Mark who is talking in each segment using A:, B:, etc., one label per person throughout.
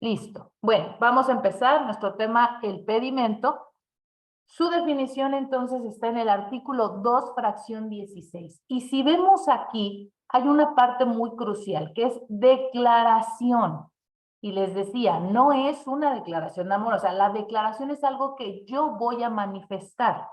A: Listo. Bueno, vamos a empezar nuestro tema, el pedimento. Su definición entonces está en el artículo 2, fracción 16. Y si vemos aquí, hay una parte muy crucial, que es declaración. Y les decía, no es una declaración de amor, o sea, la declaración es algo que yo voy a manifestar.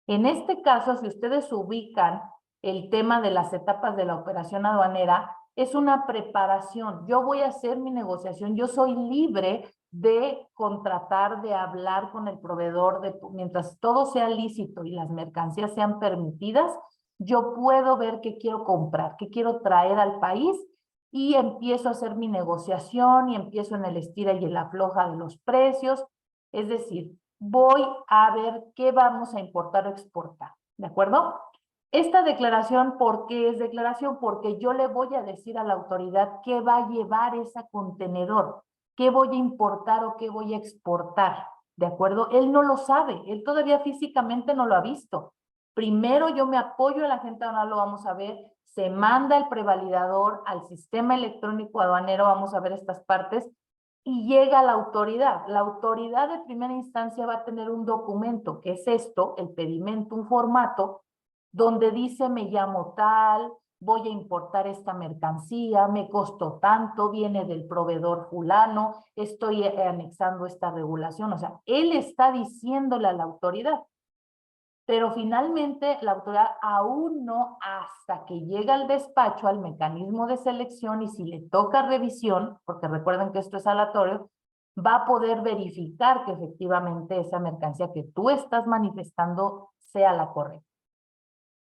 A: En este caso, si ustedes ubican el tema de las etapas de la operación aduanera, es una preparación. Yo voy a hacer mi negociación, yo soy libre de contratar, de hablar con el proveedor, mientras todo sea lícito y las mercancías sean permitidas, yo puedo ver qué quiero comprar, qué quiero traer al país y empiezo a hacer mi negociación y empiezo en el estira y el afloja de los precios. Es decir, voy a ver qué vamos a importar o exportar, ¿de acuerdo? Esta declaración, ¿por qué es declaración? Porque yo le voy a decir a la autoridad qué va a llevar ese contenedor, qué voy a importar o qué voy a exportar, ¿de acuerdo? Él no lo sabe, él todavía físicamente no lo ha visto. Primero yo me apoyo a la gente aduanal, lo vamos a ver, se manda el prevalidador al sistema electrónico aduanero, vamos a ver estas partes, y llega la autoridad. La autoridad de primera instancia va a tener un documento, que es esto, el pedimento, un formato, donde dice me llamo tal, voy a importar esta mercancía, me costó tanto, viene del proveedor fulano, estoy anexando esta regulación. O sea, él está diciéndole a la autoridad. Pero finalmente la autoridad aún no, hasta que llega al despacho, al mecanismo de selección, y si le toca revisión, porque recuerden que esto es aleatorio, va a poder verificar que efectivamente esa mercancía que tú estás manifestando sea la correcta.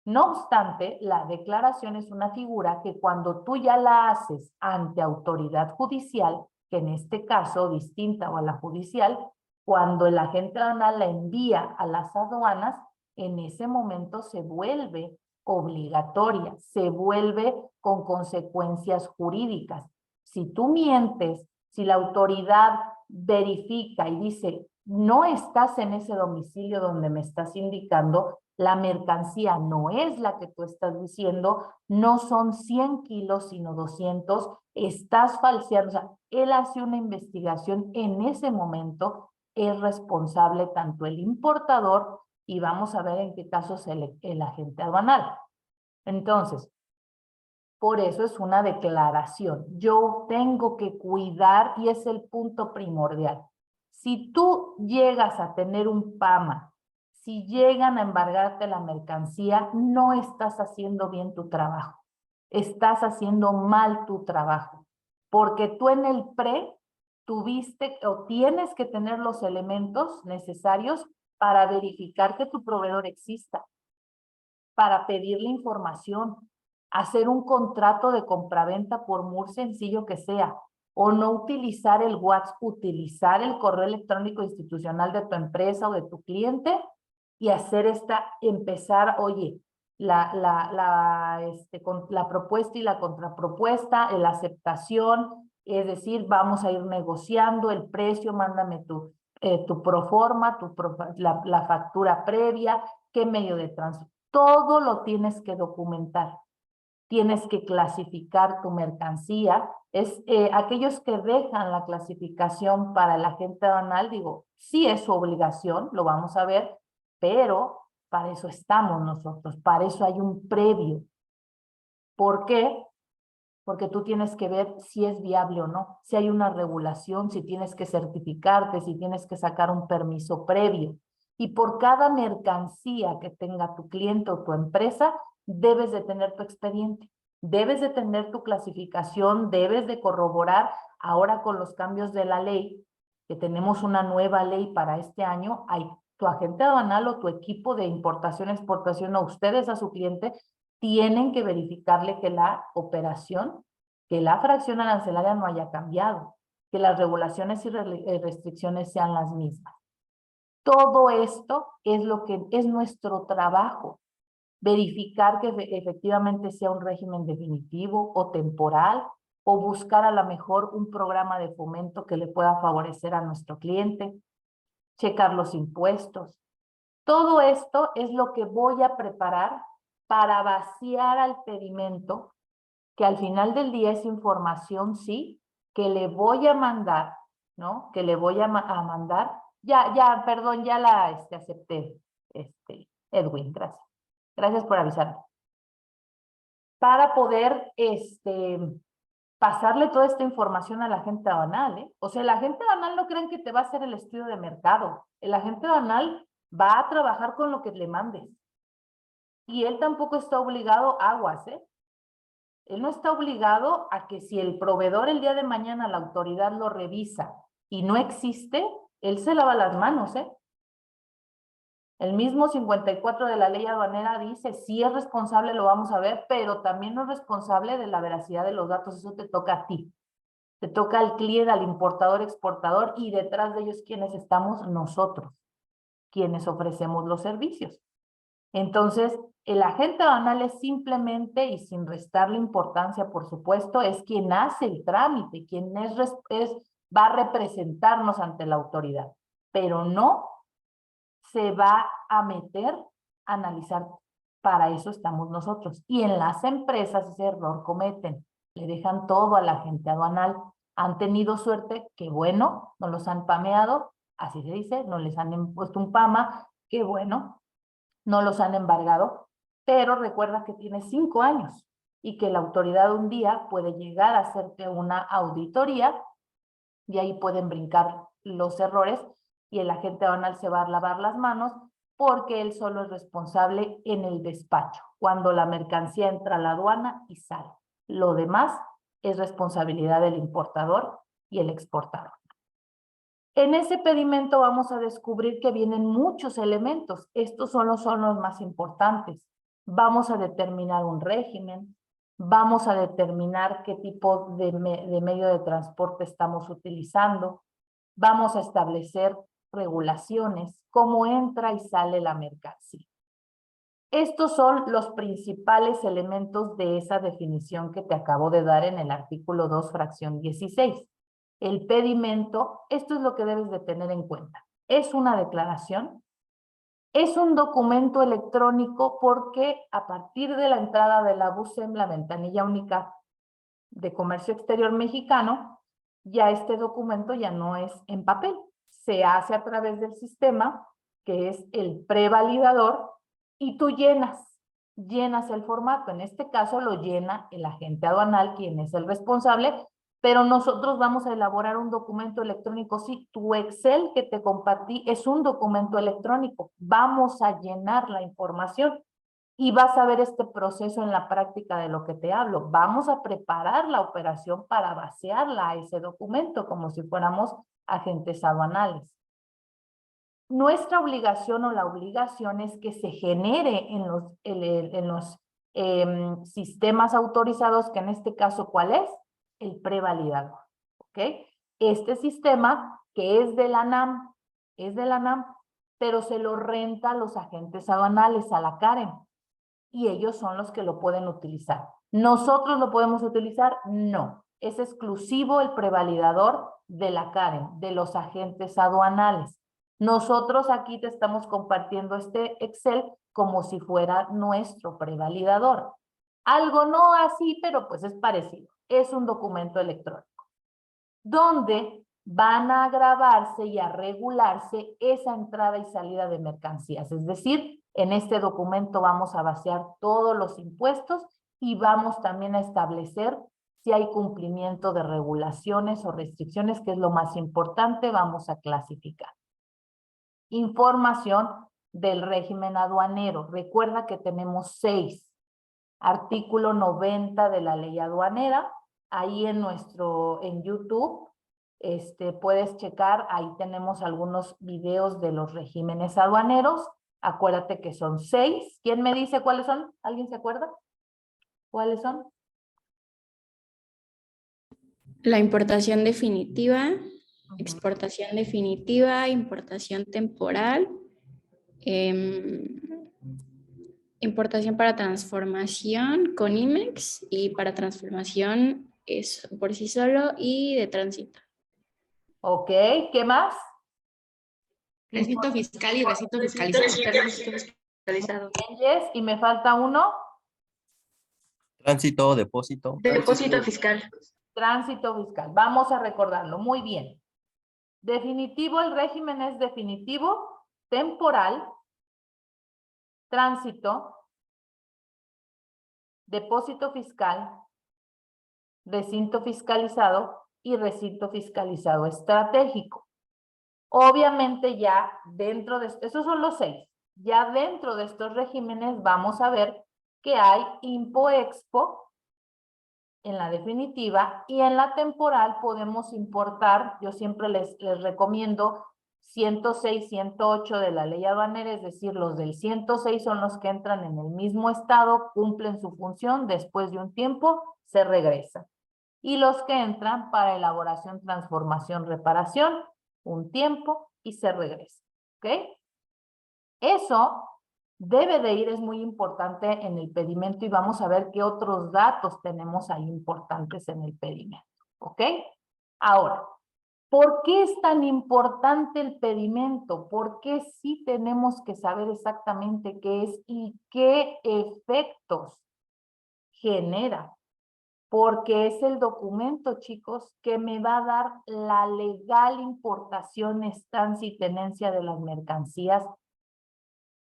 A: No obstante, la declaración es una figura que cuando tú ya la haces ante autoridad judicial, que en este caso distinta o a la judicial, cuando el agente aduanal la envía a las aduanas, en ese momento se vuelve obligatoria, se vuelve con consecuencias jurídicas. Si tú mientes, si la autoridad verifica y dice, no estás en ese domicilio donde me estás indicando, la mercancía no es la que tú estás diciendo, no son 100 kilos, sino 200, estás falseando. O sea, él hace una investigación en ese momento, es responsable tanto el importador y vamos a ver en qué casos el agente aduanal. Entonces, por eso es una declaración. Yo tengo que cuidar y es el punto primordial. Si tú llegas a tener un PAMA, si llegan a embargarte la mercancía, no estás haciendo bien tu trabajo. Estás haciendo mal tu trabajo. Porque tú en el pre tuviste o tienes que tener los elementos necesarios para verificar que tu proveedor exista, para pedirle información, hacer un contrato de compraventa por muy sencillo que sea, o no utilizar el WhatsApp, utilizar el correo electrónico institucional de tu empresa o de tu cliente y hacer empezar, oye, la propuesta y la contrapropuesta, la aceptación, es decir, vamos a ir negociando el precio, mándame tu proforma, la factura previa, qué medio de transporte. Todo lo tienes que documentar. Tienes que clasificar tu mercancía. Aquellos que dejan la clasificación para el agente aduanal, digo, sí es su obligación, lo vamos a ver, pero para eso estamos nosotros, para eso hay un previo. ¿Por qué? Porque tú tienes que ver si es viable o no, si hay una regulación, si tienes que certificarte, si tienes que sacar un permiso previo. Y por cada mercancía que tenga tu cliente o tu empresa, debes de tener tu expediente, debes de tener tu clasificación, debes de corroborar. Ahora con los cambios de la ley, que tenemos una nueva ley para este año, hay tu agente aduanal o tu equipo de importación, exportación o ustedes a su cliente tienen que verificarle que la operación, que la fracción arancelaria no haya cambiado, que las regulaciones y restricciones sean las mismas. Todo esto es lo que es nuestro trabajo. Verificar que efectivamente sea un régimen definitivo o temporal, o buscar a lo mejor un programa de fomento que le pueda favorecer a nuestro cliente, checar los impuestos. Todo esto es lo que voy a preparar para vaciar al pedimento, que al final del día es información, sí, que le voy a mandar ¿no? Que le voy a mandar. Ya, perdón, ya la acepté, Edwin, gracias. Gracias por avisarme. Para poder, pasarle toda esta información al agente aduanal, ¿eh? O sea, el agente aduanal no crean que te va a hacer el estudio de mercado. El agente aduanal va a trabajar con lo que le mandes. Y él tampoco está obligado, aguas, ¿eh? Él no está obligado a que si el proveedor el día de mañana la autoridad lo revisa y no existe, él se lava las manos, ¿eh? El mismo 54 de la ley aduanera dice, si es responsable lo vamos a ver, pero también no es responsable de la veracidad de los datos, eso te toca a ti. Te toca al cliente, al importador, exportador, y detrás de ellos, ¿quiénes estamos? Nosotros, quienes ofrecemos los servicios. Entonces, el agente aduanal es simplemente, y sin restarle importancia, por supuesto, es quien hace el trámite, quien va a representarnos ante la autoridad, pero no se va a meter a analizar. Para eso estamos nosotros. Y en las empresas ese error cometen. Le dejan todo al agente aduanal. Han tenido suerte, qué bueno, no los han pameado, así se dice, no les han impuesto un PAMA, qué bueno, no los han embargado, pero recuerda que tienes 5 años y que la autoridad un día puede llegar a hacerte una auditoría y ahí pueden brincar los errores y el agente aduanal se va a lavar las manos porque él solo es responsable en el despacho, cuando la mercancía entra a la aduana y sale. Lo demás es responsabilidad del importador y el exportador. En ese pedimento vamos a descubrir que vienen muchos elementos. Estos son los más importantes. Vamos a determinar un régimen, vamos a determinar qué tipo de medio de transporte estamos utilizando, vamos a establecer regulaciones, cómo entra y sale la mercancía. Estos son los principales elementos de esa definición que te acabo de dar en el artículo 2, fracción 16. El pedimento, esto es lo que debes de tener en cuenta. Es una declaración, es un documento electrónico porque a partir de la entrada de la BUSEM, la ventanilla única de comercio exterior mexicano, ya este documento ya no es en papel, se hace a través del sistema que es el prevalidador y tú llenas el formato. En este caso lo llena el agente aduanal, quien es el responsable, pero nosotros vamos a elaborar un documento electrónico. Sí, tu Excel que te compartí es un documento electrónico. Vamos a llenar la información y vas a ver este proceso en la práctica de lo que te hablo. Vamos a preparar la operación para vaciarla a ese documento como si fuéramos agentes aduanales. Nuestra obligación o la obligación es que se genere en los sistemas autorizados, que en este caso, ¿cuál es? El prevalidador, ¿ok? Este sistema que es de la NAM, pero se lo renta a los agentes aduanales, a la Karen, y ellos son los que lo pueden utilizar. ¿Nosotros lo podemos utilizar? No. Es exclusivo el prevalidador de la Karen, de los agentes aduanales. Nosotros aquí te estamos compartiendo este Excel como si fuera nuestro prevalidador. Algo no así, pero pues es parecido. Es un documento electrónico donde van a grabarse y a regularse esa entrada y salida de mercancías. Es decir, en este documento vamos a vaciar todos los impuestos y vamos también a establecer si hay cumplimiento de regulaciones o restricciones, que es lo más importante, vamos a clasificar. Información del régimen aduanero. Recuerda que tenemos 6. Artículo 90 de la ley aduanera. Ahí en YouTube, puedes checar, ahí tenemos algunos videos de los regímenes aduaneros. Acuérdate que son 6. ¿Quién me dice cuáles son? ¿Alguien se acuerda? ¿Cuáles son?
B: La importación definitiva, exportación definitiva, importación temporal, importación para transformación con IMEX y para transformación es por sí solo y de tránsito.
A: Ok, ¿qué más?
C: Recinto fiscal y recinto fiscalizado.
A: Yes, y me falta uno.
D: Tránsito, depósito.
C: Depósito fiscal.
A: Tránsito fiscal. Vamos a recordarlo. Muy bien. Definitivo, el régimen es definitivo, temporal, tránsito, depósito fiscal, recinto fiscalizado y recinto fiscalizado estratégico. Obviamente ya dentro de esos son los 6. Ya dentro de estos regímenes vamos a ver que hay impo-expo en la definitiva y en la temporal podemos importar, yo siempre les recomiendo 106, 108 de la ley aduanera, es decir, los del 106 son los que entran en el mismo estado, cumplen su función, después de un tiempo se regresan. Y los que entran para elaboración, transformación, reparación, un tiempo y se regresa. ¿Ok? Eso debe de ir, es muy importante en el pedimento y vamos a ver qué otros datos tenemos ahí importantes en el pedimento. ¿Ok? Ahora, ¿por qué es tan importante el pedimento? ¿Por qué sí tenemos que saber exactamente qué es y qué efectos genera? Porque es el documento, chicos, que me va a dar la legal importación, estancia y tenencia de las mercancías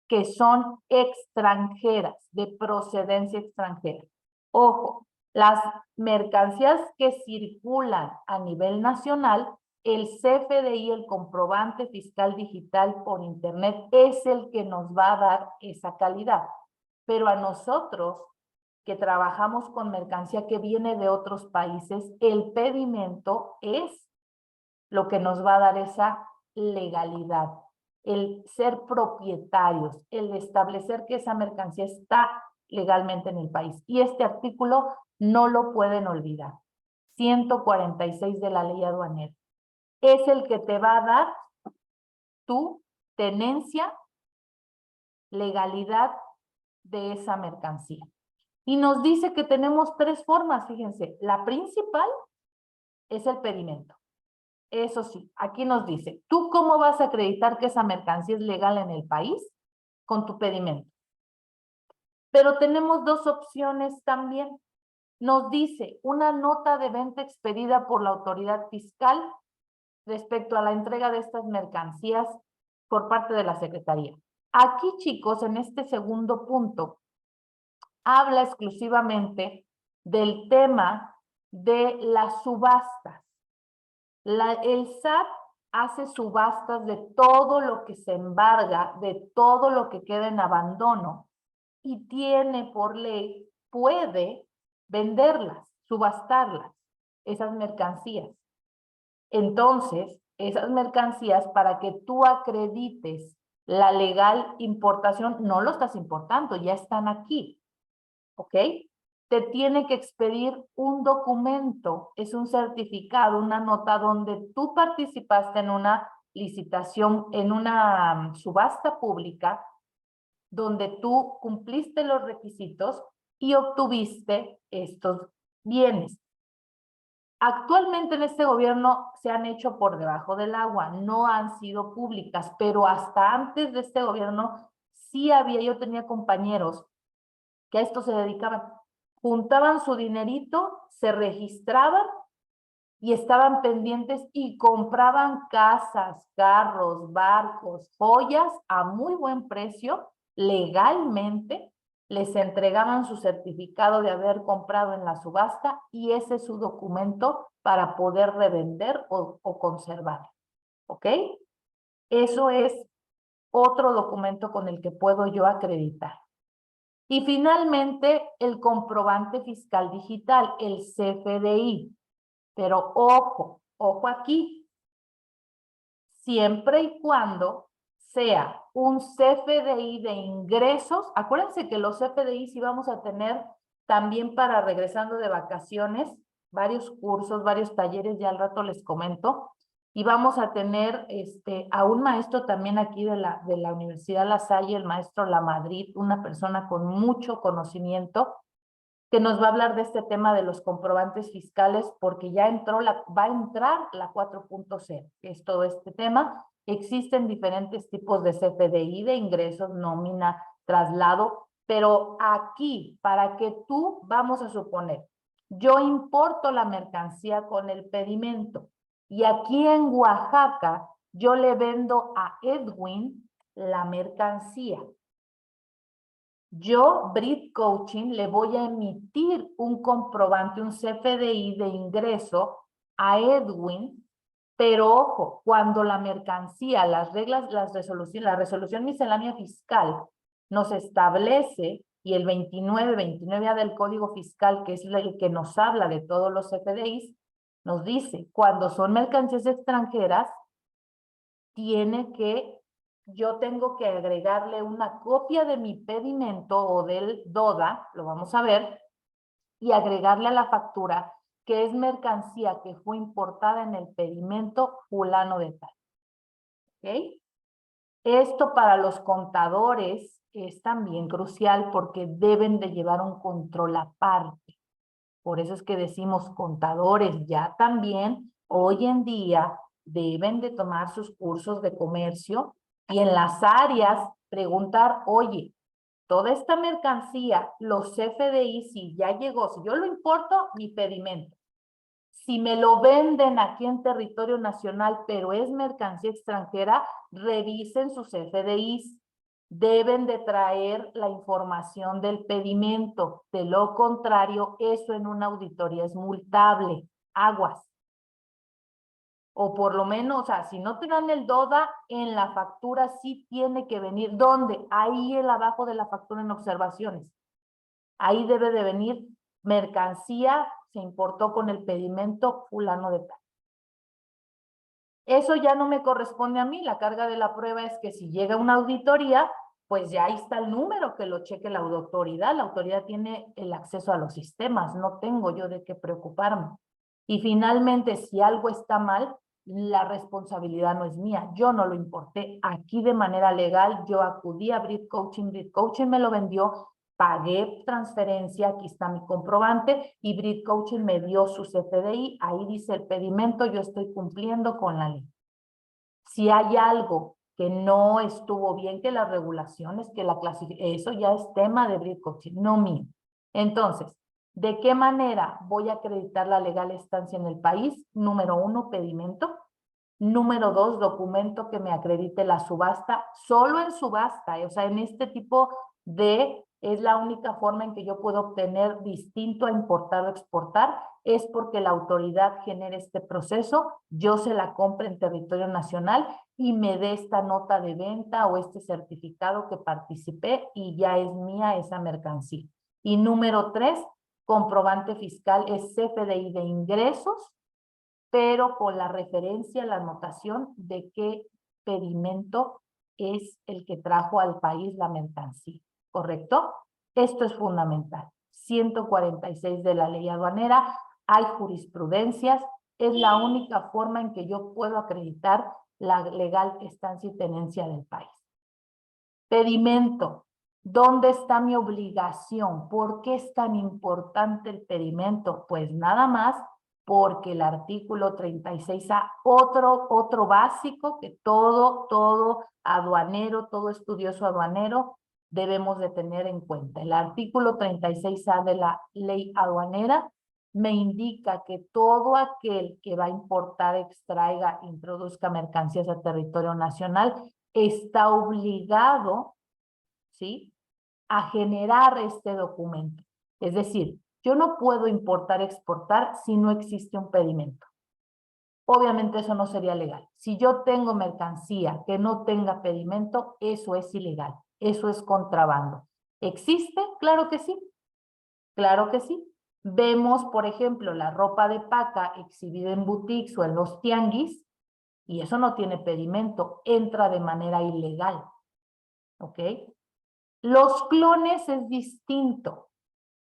A: que son extranjeras, de procedencia extranjera. Ojo, las mercancías que circulan a nivel nacional, el CFDI, el comprobante fiscal digital por internet, es el que nos va a dar esa calidad. Pero a nosotros, que trabajamos con mercancía que viene de otros países, el pedimento es lo que nos va a dar esa legalidad, el ser propietarios, el establecer que esa mercancía está legalmente en el país. Y este artículo no lo pueden olvidar. 146 de la ley aduanera. Es el que te va a dar tu tenencia, legalidad de esa mercancía. Y nos dice que tenemos 3 formas, fíjense. La principal es el pedimento. Eso sí, aquí nos dice, ¿tú cómo vas a acreditar que esa mercancía es legal en el país? Con tu pedimento. Pero tenemos 2 opciones también. Nos dice una nota de venta expedida por la autoridad fiscal respecto a la entrega de estas mercancías por parte de la Secretaría. Aquí, chicos, en este segundo punto, habla exclusivamente del tema de las subastas. El SAT hace subastas de todo lo que se embarga, de todo lo que queda en abandono y tiene por ley, puede venderlas, subastarlas, esas mercancías. Entonces, esas mercancías, para que tú acredites la legal importación, no lo estás importando, ya están aquí, ¿ok? Te tiene que expedir un documento, es un certificado, una nota donde tú participaste en una licitación, en una subasta pública, donde tú cumpliste los requisitos y obtuviste estos bienes. Actualmente en este gobierno se han hecho por debajo del agua, no han sido públicas, pero hasta antes de este gobierno sí había, yo tenía compañeros que a esto se dedicaban, juntaban su dinerito, se registraban y estaban pendientes y compraban casas, carros, barcos, joyas a muy buen precio, legalmente, les entregaban su certificado de haber comprado en la subasta y ese es su documento para poder revender o conservar. ¿Ok? Eso es otro documento con el que puedo yo acreditar. Y finalmente, el comprobante fiscal digital, el CFDI. Pero ojo, ojo aquí, siempre y cuando sea un CFDI de ingresos, acuérdense que los CFDI sí vamos a tener también para regresando de vacaciones, varios cursos, varios talleres, ya al rato les comento, y vamos a tener a un maestro también aquí de la Universidad La Salle, el maestro La Madrid, una persona con mucho conocimiento, que nos va a hablar de este tema de los comprobantes fiscales, porque ya va a entrar la 4.0, que es todo este tema. Existen diferentes tipos de CFDI, de ingresos, nómina, traslado, pero aquí, para que vamos a suponer, yo importo la mercancía con el pedimento Y aquí en Oaxaca, yo le vendo a Edwin la mercancía. Yo, Brit Coaching, le voy a emitir un comprobante, un CFDI de ingreso a Edwin, pero ojo, cuando la mercancía, las reglas, la resolución miscelánea fiscal nos establece, y el 29A del Código Fiscal, que es el que nos habla de todos los CFDIs, nos dice, cuando son mercancías extranjeras, yo tengo que agregarle una copia de mi pedimento o del DODA, lo vamos a ver, y agregarle a la factura que es mercancía que fue importada en el pedimento fulano de tal. ¿Ok? Esto para los contadores es también crucial porque deben de llevar un control aparte. Por eso es que decimos contadores ya también hoy en día deben de tomar sus cursos de comercio y en las áreas preguntar, oye, toda esta mercancía, los CFDI, si ya llegó, si yo lo importo, mi pedimento. Si me lo venden aquí en territorio nacional, pero es mercancía extranjera, revisen sus CFDIs. Deben de traer la información del pedimento. De lo contrario, eso en una auditoría es multable. Aguas. O por lo menos, o sea, si no te dan el DODA, en la factura sí tiene que venir. ¿Dónde? Ahí el abajo de la factura en observaciones. Ahí debe de venir mercancía, se importó con el pedimento fulano de tal. Eso ya no me corresponde a mí, la carga de la prueba es que si llega una auditoría, pues ya ahí está el número, que lo cheque la autoridad tiene el acceso a los sistemas, no tengo yo de qué preocuparme. Y finalmente, si algo está mal, la responsabilidad no es mía, yo no lo importé, aquí de manera legal, yo acudí a Brit Coaching me lo vendió, pagué transferencia, aquí está mi comprobante, y Brit Coaching me dio su CFDI, ahí dice el pedimento, yo estoy cumpliendo con la ley. Si hay algo que no estuvo bien, que las regulaciones, que la clasificación, eso ya es tema de Brit Coaching, no mío. Entonces, ¿de qué manera voy a acreditar la legal estancia en el país? Número 1, pedimento. Número 2, documento que me acredite la subasta, solo en subasta, o sea, en este tipo es la única forma en que yo puedo obtener distinto a importar o exportar, es porque la autoridad genere este proceso, yo se la compre en territorio nacional y me dé esta nota de venta o este certificado que participé y ya es mía esa mercancía. Y número 3, comprobante fiscal es CFDI de ingresos, pero con la referencia, la anotación de qué pedimento es el que trajo al país la mercancía, ¿correcto? Esto es fundamental. 146 de la ley aduanera, hay jurisprudencias, es la única forma en que yo puedo acreditar la legal estancia y tenencia del país. Pedimento. ¿Dónde está mi obligación? ¿Por qué es tan importante el pedimento? Pues nada más porque el artículo 36A, otro básico que todo aduanero, todo estudioso aduanero debemos de tener en cuenta. El artículo 36A de la ley aduanera me indica que todo aquel que va a importar, extraiga, introduzca mercancías a territorio nacional está obligado, ¿sí?, a generar este documento. Es decir, yo no puedo importar, exportar si no existe un pedimento. Obviamente eso no sería legal. Si yo tengo mercancía que no tenga pedimento, eso es ilegal. Eso es contrabando. ¿Existe? Claro que sí. Claro que sí. Vemos, por ejemplo, la ropa de paca exhibida en boutiques o en los tianguis, y eso no tiene pedimento, entra de manera ilegal. ¿Ok? Los clones es distinto.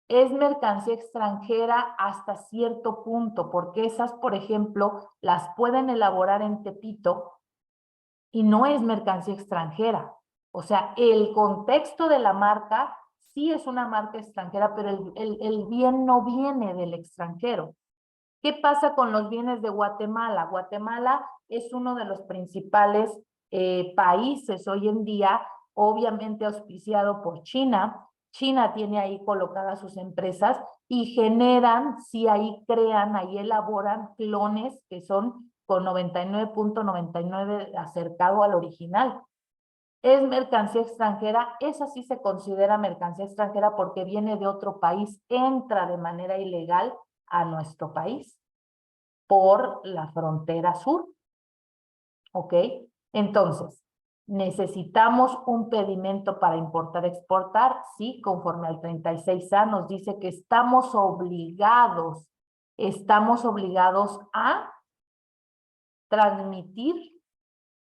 A: Es mercancía extranjera hasta cierto punto, porque esas, por ejemplo, las pueden elaborar en Tepito y no es mercancía extranjera. O sea, el contexto de la marca sí es una marca extranjera, pero el bien no viene del extranjero. ¿Qué pasa con los bienes de Guatemala? Guatemala es uno de los principales países hoy en día, obviamente auspiciado por China. China tiene ahí colocadas sus empresas y generan, sí, ahí crean, ahí elaboran clones que son con 99.99 acercado al original. Es mercancía extranjera, esa sí se considera mercancía extranjera porque viene de otro país, entra de manera ilegal a nuestro país por la frontera sur. ¿Ok? Entonces, ¿necesitamos un pedimento para importar, exportar? Sí, conforme al 36A nos dice que estamos obligados a transmitir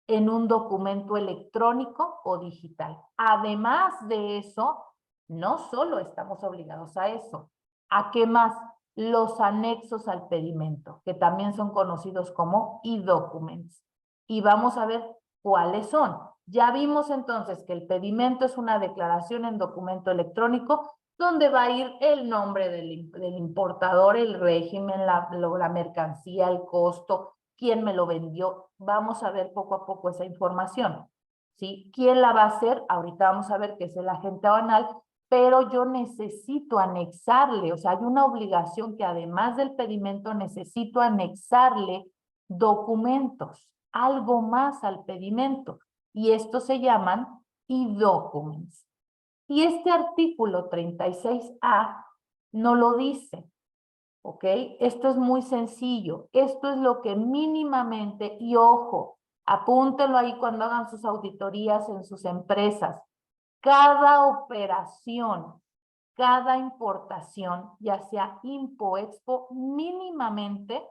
A: en un documento electrónico o digital. Además de eso, no solo estamos obligados a eso, ¿a qué más? Los anexos al pedimento, que también son conocidos como e-documents. Y vamos a ver cuáles son. Ya vimos entonces que el pedimento es una declaración en documento electrónico donde va a ir el nombre del importador, el régimen, la mercancía, el costo, quién me lo vendió. Vamos a ver poco a poco esa información, ¿sí? ¿Quién la va a hacer? Ahorita vamos a ver que es el agente aduanal, pero yo necesito anexarle, o sea, hay una obligación que además del pedimento necesito anexarle documentos, algo más al pedimento, y estos se llaman e-documents. Y este artículo 36A no lo dice. ¿Ok? Esto es muy sencillo. Esto es lo que mínimamente, y ojo, apúntenlo ahí cuando hagan sus auditorías en sus empresas. Cada operación, cada importación, ya sea impo, expo, mínimamente,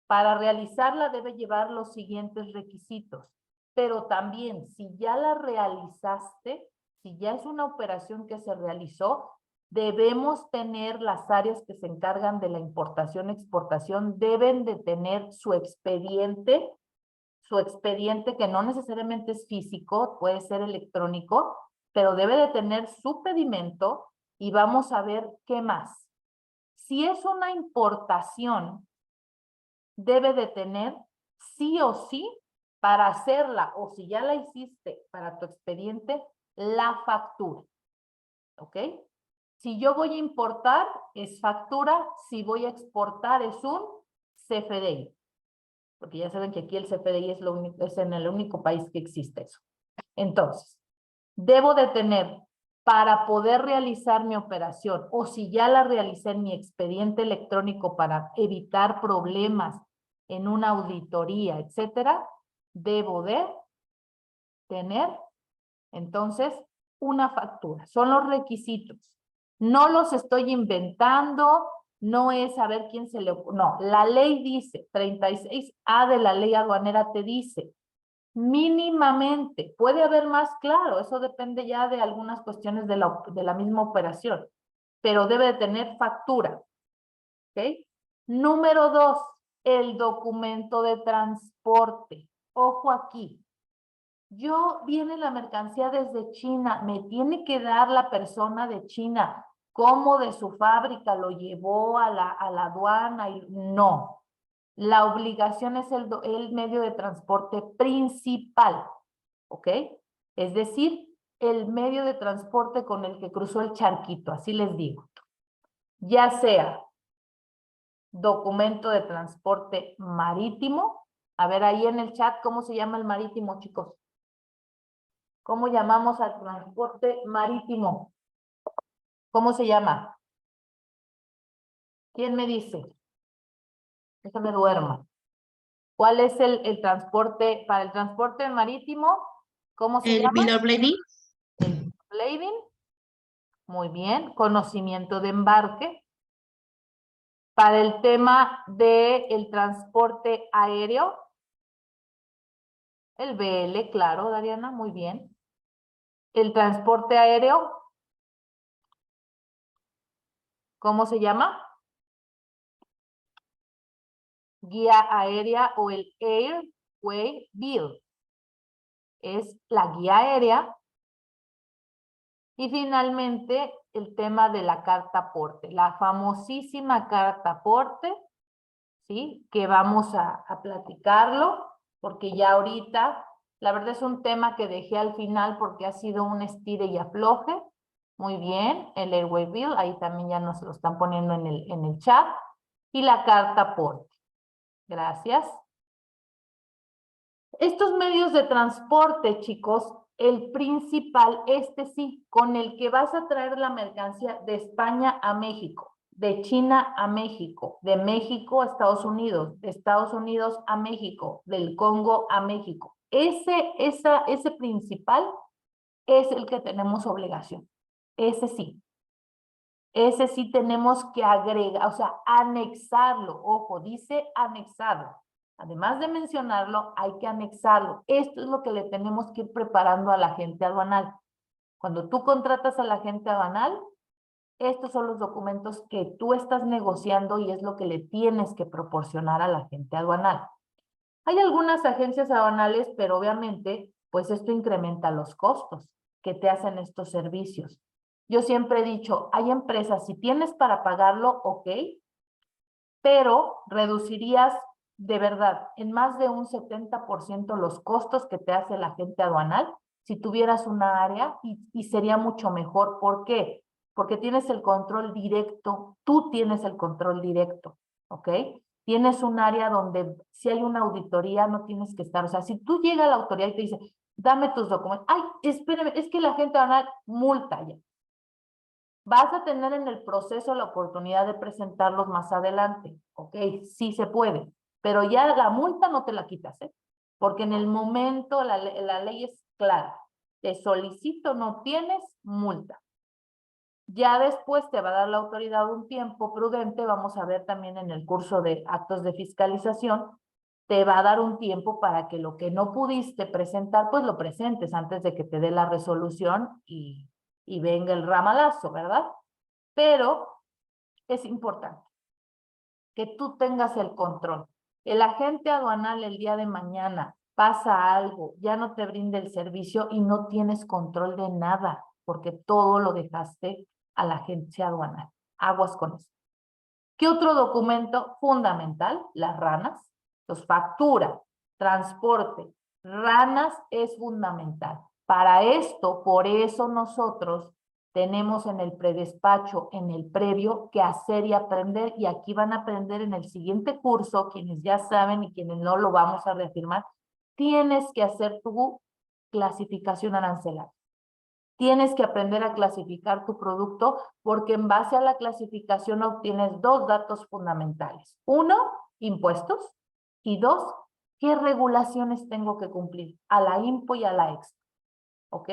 A: para realizarla debe llevar los siguientes requisitos. Pero también, si ya la realizaste, si ya es una operación que se realizó, debemos tener las áreas que se encargan de la importación, exportación, deben de tener su expediente que no necesariamente es físico, puede ser electrónico, pero debe de tener su pedimento y vamos a ver qué más. Si es una importación, debe de tener sí o sí para hacerla, o si ya la hiciste para tu expediente, la factura. ¿Ok? Si yo voy a importar, es factura. Si voy a exportar, es un CFDI. Porque ya saben que aquí el CFDI es en el único país que existe eso. Entonces, debo de tener para poder realizar mi operación, o si ya la realicé en mi expediente electrónico para evitar problemas en una auditoría, etcétera, debo de tener, entonces, una factura. Son los requisitos. No los estoy inventando, no es saber quién se le... No, la ley dice, 36A de la ley aduanera te dice, mínimamente, puede haber más, claro, eso depende ya de algunas cuestiones de la misma operación, pero debe de tener factura, ¿ok? Número 2, el documento de transporte. Ojo aquí, viene la mercancía desde China, me tiene que dar la persona de China cómo de su fábrica lo llevó a la aduana, y no. La obligación es el medio de transporte principal, ¿ok? Es decir, el medio de transporte con el que cruzó el charquito, así les digo. Ya sea documento de transporte marítimo. A ver ahí en el chat, ¿cómo se llama el marítimo, chicos? ¿Cómo llamamos al transporte marítimo? ¿Cómo se llama? ¿Quién me dice? Déjame duerma. ¿Cuál es el transporte, para el transporte marítimo? ¿Cómo se llama?
C: Bill of lading.
A: El lading. Muy bien. Conocimiento de embarque. Para el tema del transporte aéreo. El BL, claro, Dariana, muy bien. El transporte aéreo. ¿Cómo se llama? Guía aérea o el Airway Bill. Es la guía aérea. Y finalmente, el tema de la carta aporte, la famosísima carta aporte, ¿sí? Que vamos a platicarlo, porque ya ahorita, la verdad es un tema que dejé al final porque ha sido un estire y afloje. Muy bien, el Airway Bill, ahí también ya nos lo están poniendo en el chat. Y la carta aporte. Gracias. Estos medios de transporte, chicos, el principal, sí, con el que vas a traer la mercancía de España a México, de China a México, de México a Estados Unidos, de Estados Unidos a México, del Congo a México. Ese principal es el que tenemos obligación. Ese sí tenemos que agregar, o sea, anexarlo. Ojo, dice anexarlo. Además de mencionarlo, hay que anexarlo. Esto es lo que le tenemos que ir preparando a la agente aduanal. Cuando tú contratas a la agente aduanal, estos son los documentos que tú estás negociando y es lo que le tienes que proporcionar a la agente aduanal. Hay algunas agencias aduanales, pero obviamente, pues esto incrementa los costos que te hacen estos servicios. Yo siempre he dicho, hay empresas, si tienes para pagarlo, ok, pero reducirías de verdad en más de un 70% los costos que te hace la agente aduanal si tuvieras una área y sería mucho mejor. ¿Por qué? Porque tienes el control directo, tú tienes el control directo, ¿ok? Tienes un área donde si hay una auditoría no tienes que estar, o sea, si tú llegas a la autoridad y te dice, dame tus documentos, ay, espérame, es que la agente aduanal multa ya. Vas a tener en el proceso la oportunidad de presentarlos más adelante, ¿ok? Sí se puede, pero ya la multa no te la quitas, ¿eh? Porque en el momento la ley es clara. Te solicito, no tienes multa. Ya después te va a dar la autoridad un tiempo prudente, vamos a ver también en el curso de actos de fiscalización, te va a dar un tiempo para que lo que no pudiste presentar, pues lo presentes antes de que te dé la resolución y venga el ramalazo, ¿verdad? Pero es importante que tú tengas el control. El agente aduanal el día de mañana pasa algo, ya no te brinda el servicio y no tienes control de nada, porque todo lo dejaste a la agencia aduanal. Aguas con eso. ¿Qué otro documento fundamental? Las ranas, los factura, transporte. Ranas es fundamental. Para esto, por eso nosotros tenemos en el predespacho, en el previo, que hacer y aprender, y aquí van a aprender en el siguiente curso, quienes ya saben y quienes no lo vamos a reafirmar, tienes que hacer tu clasificación arancelaria. Tienes que aprender a clasificar tu producto porque en base a la clasificación obtienes dos datos fundamentales. Uno, impuestos. Y dos, qué regulaciones tengo que cumplir a la IMPO y a la EXPO. ¿Ok?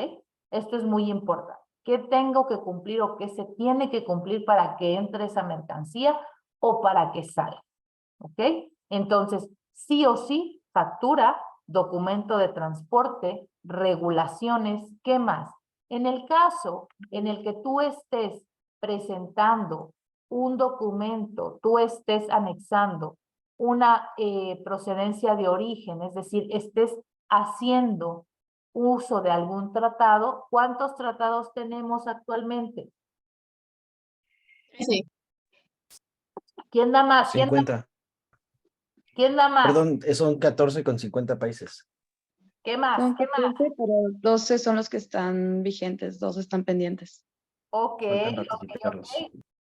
A: Esto es muy importante. ¿Qué tengo que cumplir o qué se tiene que cumplir para que entre esa mercancía o para que salga? ¿Ok? Entonces, sí o sí, factura, documento de transporte, regulaciones, ¿qué más? En el caso en el que tú estés presentando un documento, tú estés anexando una procedencia de origen, es decir, estés haciendo uso de algún tratado, ¿cuántos tratados tenemos actualmente?
C: Sí.
A: ¿Quién da más?
D: 50.
A: ¿Quién da más?
D: Perdón, son 14 con 50 países.
A: ¿Qué más?
E: Son
A: ¿Qué más?
E: 14, pero 12 son los que están vigentes, 2 están pendientes.
A: Ok,
D: Faltan
A: ok.
D: ratificarlos.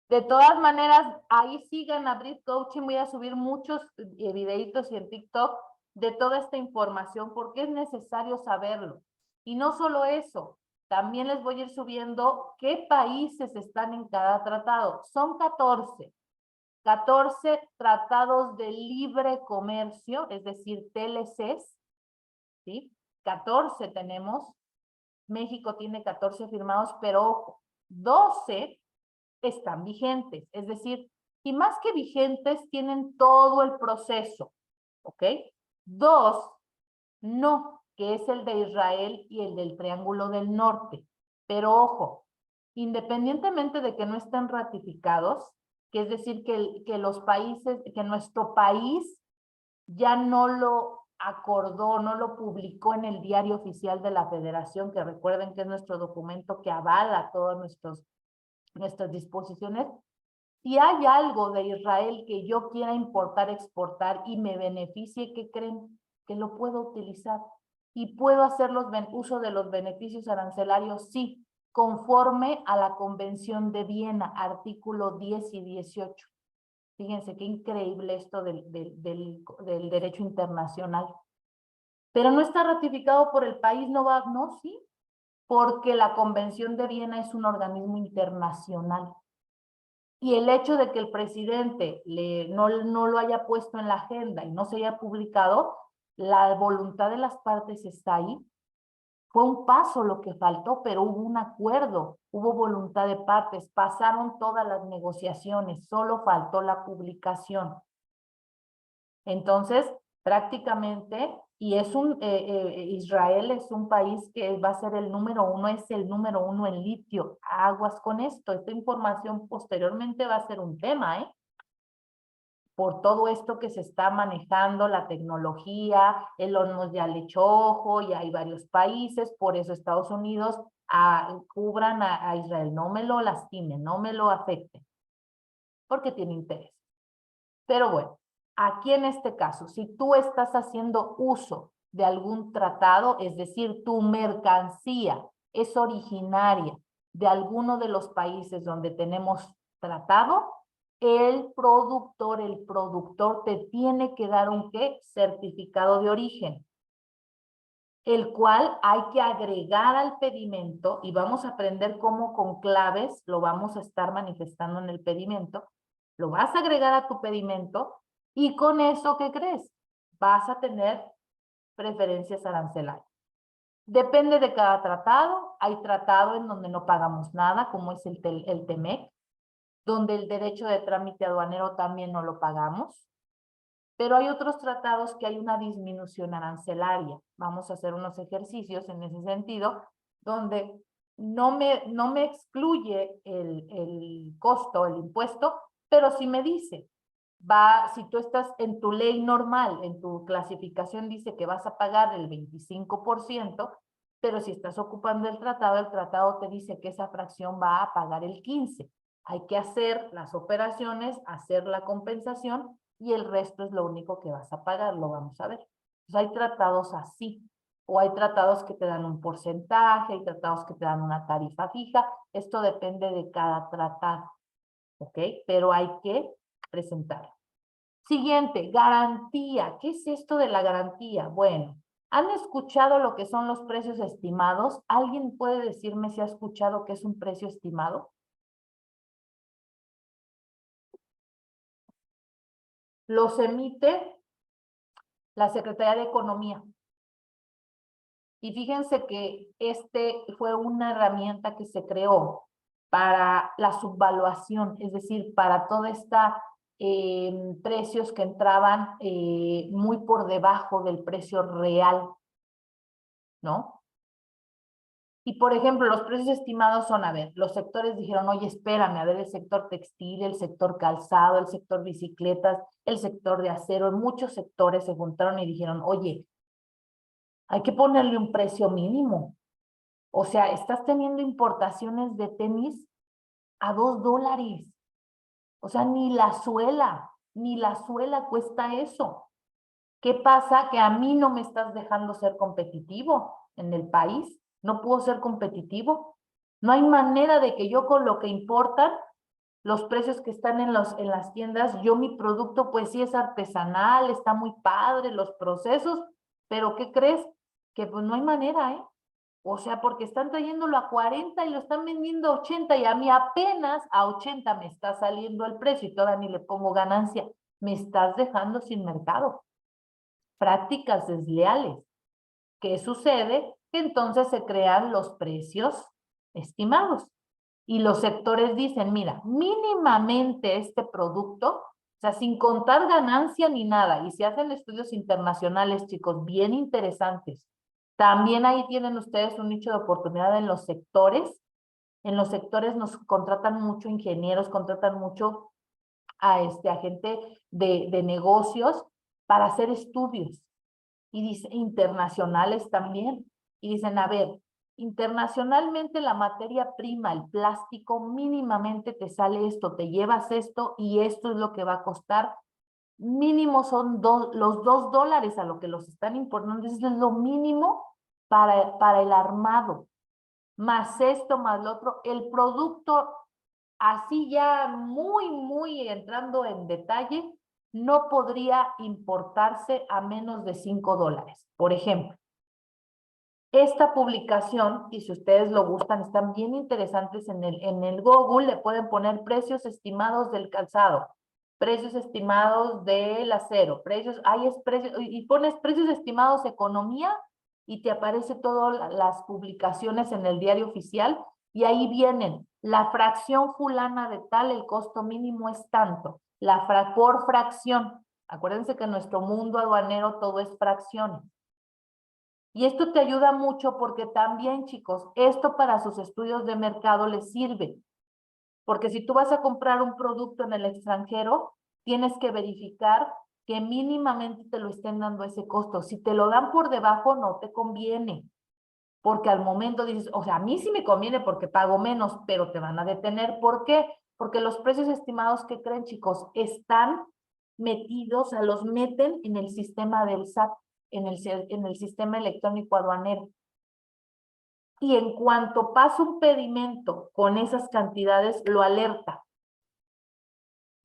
A: De todas maneras, ahí sigan a Brit Coaching. Voy a subir muchos videitos y en TikTok de toda esta información porque es necesario saberlo. Y no solo eso, también les voy a ir subiendo qué países están en cada tratado. Son 14 tratados de libre comercio, es decir, TLCs, ¿sí? 14 tenemos. México tiene 14 firmados, pero ojo, 12 están vigentes, es decir, y más que vigentes, tienen todo el proceso, ¿ok? 2 no, que es el de Israel y el del Triángulo del Norte. Pero ojo, independientemente de que no estén ratificados, que es decir, que los países, que nuestro país ya no lo acordó, no lo publicó en el diario oficial de la Federación, que recuerden que es nuestro documento que avala todas nuestras disposiciones. Si hay algo de Israel que yo quiera importar, exportar y me beneficie, ¿qué creen? Que lo puedo utilizar. ¿Y puedo hacer uso de los beneficios arancelarios? Sí, conforme a la Convención de Viena, artículo 10 y 18. Fíjense qué increíble esto del derecho internacional. pero no está ratificado por el país, no va, no, sí, porque la Convención de Viena es un organismo internacional. Y el hecho de que el presidente no lo haya puesto en la agenda y no se haya publicado, la voluntad de las partes está ahí. Fue un paso lo que faltó, pero hubo un acuerdo, hubo voluntad de partes, pasaron todas las negociaciones, solo faltó la publicación. Entonces, prácticamente, y es Israel es un país que va a ser el número 1, es el número 1 en litio. Aguas con esto, esta información posteriormente va a ser un tema, ¿eh? Por todo esto que se está manejando, la tecnología, el horno ya le echó ojo, y hay varios países, por eso Estados Unidos cubran a Israel, no me lo lastimen, no me lo afecten, porque tiene interés. Pero bueno, aquí en este caso, si tú estás haciendo uso de algún tratado, es decir, tu mercancía es originaria de alguno de los países donde tenemos tratado, el productor te tiene que dar un ¿qué? Certificado de origen, el cual hay que agregar al pedimento, y vamos a aprender cómo con claves lo vamos a estar manifestando en el pedimento. Lo vas a agregar a tu pedimento y con eso, ¿qué crees? Vas a tener preferencias arancelarias. Depende de cada tratado. Hay tratado en donde no pagamos nada, como es el TEMEC, donde el derecho de trámite aduanero también no lo pagamos. Pero hay otros tratados que hay una disminución arancelaria. Vamos a hacer unos ejercicios en ese sentido, donde no me excluye el costo, el impuesto, pero sí me dice, si tú estás en tu ley normal, en tu clasificación dice que vas a pagar el 25%, pero si estás ocupando el tratado te dice que esa fracción va a pagar el 15%. Hay que hacer las operaciones, hacer la compensación, y el resto es lo único que vas a pagar, lo vamos a ver. Entonces hay tratados así, o hay tratados que te dan un porcentaje, hay tratados que te dan una tarifa fija, esto depende de cada tratado, ¿ok? Pero hay que presentarlo. Siguiente, garantía. ¿Qué es esto de la garantía? Bueno, ¿han escuchado lo que son los precios estimados? ¿Alguien puede decirme si ha escuchado qué es un precio estimado? Los emite la Secretaría de Economía. Y fíjense que fue una herramienta que se creó para la subvaluación, es decir, para toda esta precios que entraban muy por debajo del precio real, ¿no? Y por ejemplo, los precios estimados son, a ver, los sectores dijeron, oye, espérame, a ver, el sector textil, el sector calzado, el sector bicicletas, el sector de acero, muchos sectores se juntaron y dijeron, oye, hay que ponerle un precio mínimo. O sea, estás teniendo importaciones de tenis a $2. O sea, ni la suela cuesta eso. ¿Qué pasa? Que a mí no me estás dejando ser competitivo en el país. No puedo ser competitivo. No hay manera de que yo con lo que importan, los precios que están en las tiendas, yo mi producto pues sí es artesanal, está muy padre, los procesos, pero ¿qué crees? Que pues no hay manera, ¿eh? O sea, porque están trayéndolo a 40 y lo están vendiendo a 80, y a mí apenas a 80 me está saliendo el precio y todavía ni le pongo ganancia. Me estás dejando sin mercado. Prácticas desleales. ¿Qué sucede? Que entonces se crean los precios estimados. Y los sectores dicen, mira, mínimamente este producto, o sea, sin contar ganancia ni nada, y se hacen estudios internacionales, chicos, bien interesantes. También ahí tienen ustedes un nicho de oportunidad en los sectores. En los sectores nos contratan mucho ingenieros, contratan mucho a gente de negocios para hacer estudios. Y dice, internacionales también. Y dicen, a ver, internacionalmente la materia prima, el plástico, mínimamente te sale esto, te llevas esto y esto es lo que va a costar. Mínimo son los $2 a lo que los están importando. Eso es lo mínimo para el armado. Más esto, más lo otro. El producto, así ya muy entrando en detalle, no podría importarse a menos de $5. Por ejemplo, esta publicación, y si ustedes lo gustan, están bien interesantes en el Google, le pueden poner precios estimados del calzado, precios estimados del acero, y pones precios estimados economía y te aparece todas las publicaciones en el diario oficial y ahí vienen la fracción fulana de tal, el costo mínimo es tanto, por fracción. Acuérdense que en nuestro mundo aduanero todo es fracciones. Y esto te ayuda mucho porque también, chicos, esto para sus estudios de mercado les sirve. Porque si tú vas a comprar un producto en el extranjero, tienes que verificar que mínimamente te lo estén dando ese costo. Si te lo dan por debajo, no te conviene. Porque al momento dices, o sea, a mí sí me conviene porque pago menos, pero te van a detener. ¿Por qué? Porque los precios estimados que creen, chicos, están metidos, o sea, los meten en el sistema del SAT, en el sistema electrónico aduanero. Y en cuanto pasa un pedimento con esas cantidades, lo alerta.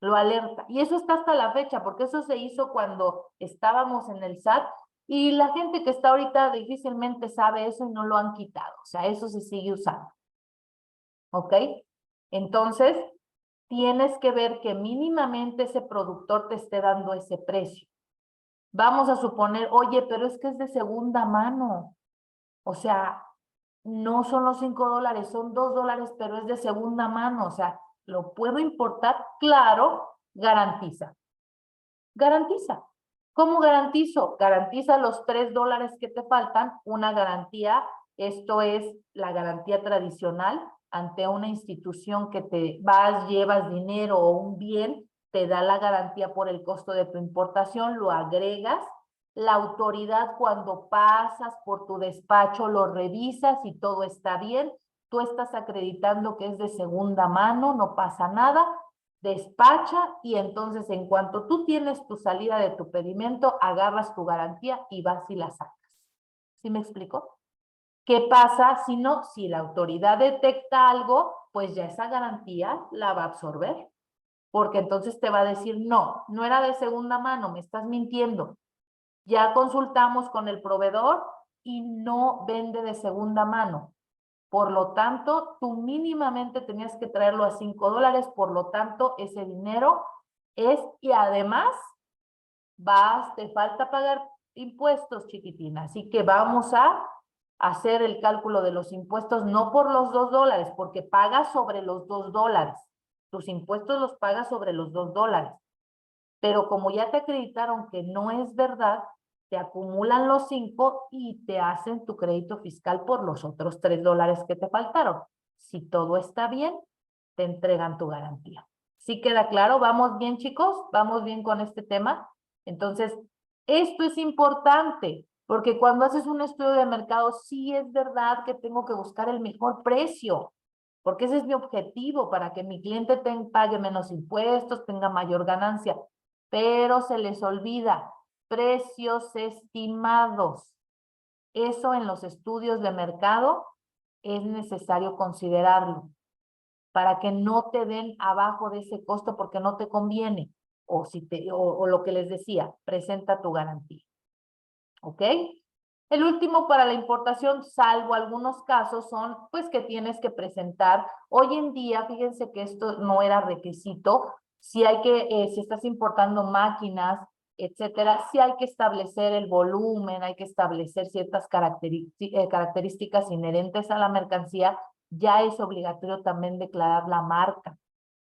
A: Lo alerta. Y eso está hasta la fecha, porque eso se hizo cuando estábamos en el SAT y la gente que está ahorita difícilmente sabe eso y no lo han quitado. O sea, eso se sigue usando. ¿Ok? Entonces, tienes que ver que mínimamente ese productor te esté dando ese precio. Vamos a suponer, oye, pero es que es de segunda mano. O sea, no son los $5, son $2, pero es de segunda mano. O sea, ¿lo puedo importar? Claro, garantiza. Garantiza. ¿Cómo garantizo? Garantiza los $3 que te faltan, una garantía, esto es la garantía tradicional ante una institución que te vas, llevas dinero o un bien, te da la garantía por el costo de tu importación, lo agregas, la autoridad cuando pasas por tu despacho lo revisas y todo está bien, tú estás acreditando que es de segunda mano, no pasa nada, despacha y entonces en cuanto tú tienes tu salida de tu pedimento, agarras tu garantía y vas y la sacas. ¿Sí me explico? ¿Qué pasa si no? Si la autoridad detecta algo, pues ya esa garantía la va a absorber. Porque entonces te va a decir, no, no era de segunda mano, me estás mintiendo. Ya consultamos con el proveedor y no vende de segunda mano. Por lo tanto, tú mínimamente tenías que traerlo a $5, por lo tanto, ese dinero es, y además, te falta pagar impuestos, chiquitina. Así que vamos a hacer el cálculo de los impuestos, no por los $2, porque pagas sobre los $2. Tus impuestos los pagas sobre los $2. Pero como ya te acreditaron que no es verdad, te acumulan los 5 y te hacen tu crédito fiscal por los otros $3 que te faltaron. Si todo está bien, te entregan tu garantía. ¿Sí queda claro? ¿Vamos bien, chicos? ¿Vamos bien con este tema? Entonces, esto es importante, porque cuando haces un estudio de mercado, sí es verdad que tengo que buscar el mejor precio, porque ese es mi objetivo, para que mi cliente pague menos impuestos, tenga mayor ganancia, pero se les olvida precios estimados. Eso en los estudios de mercado es necesario considerarlo para que no te den abajo de ese costo porque no te conviene. O lo que les decía, presenta tu garantía. ¿Ok? El último para la importación, salvo algunos casos, son pues que tienes que presentar. Hoy en día, fíjense que esto no era requisito. Si estás importando máquinas, etcétera, sí hay que establecer el volumen, hay que establecer ciertas características inherentes a la mercancía. Ya es obligatorio también declarar la marca.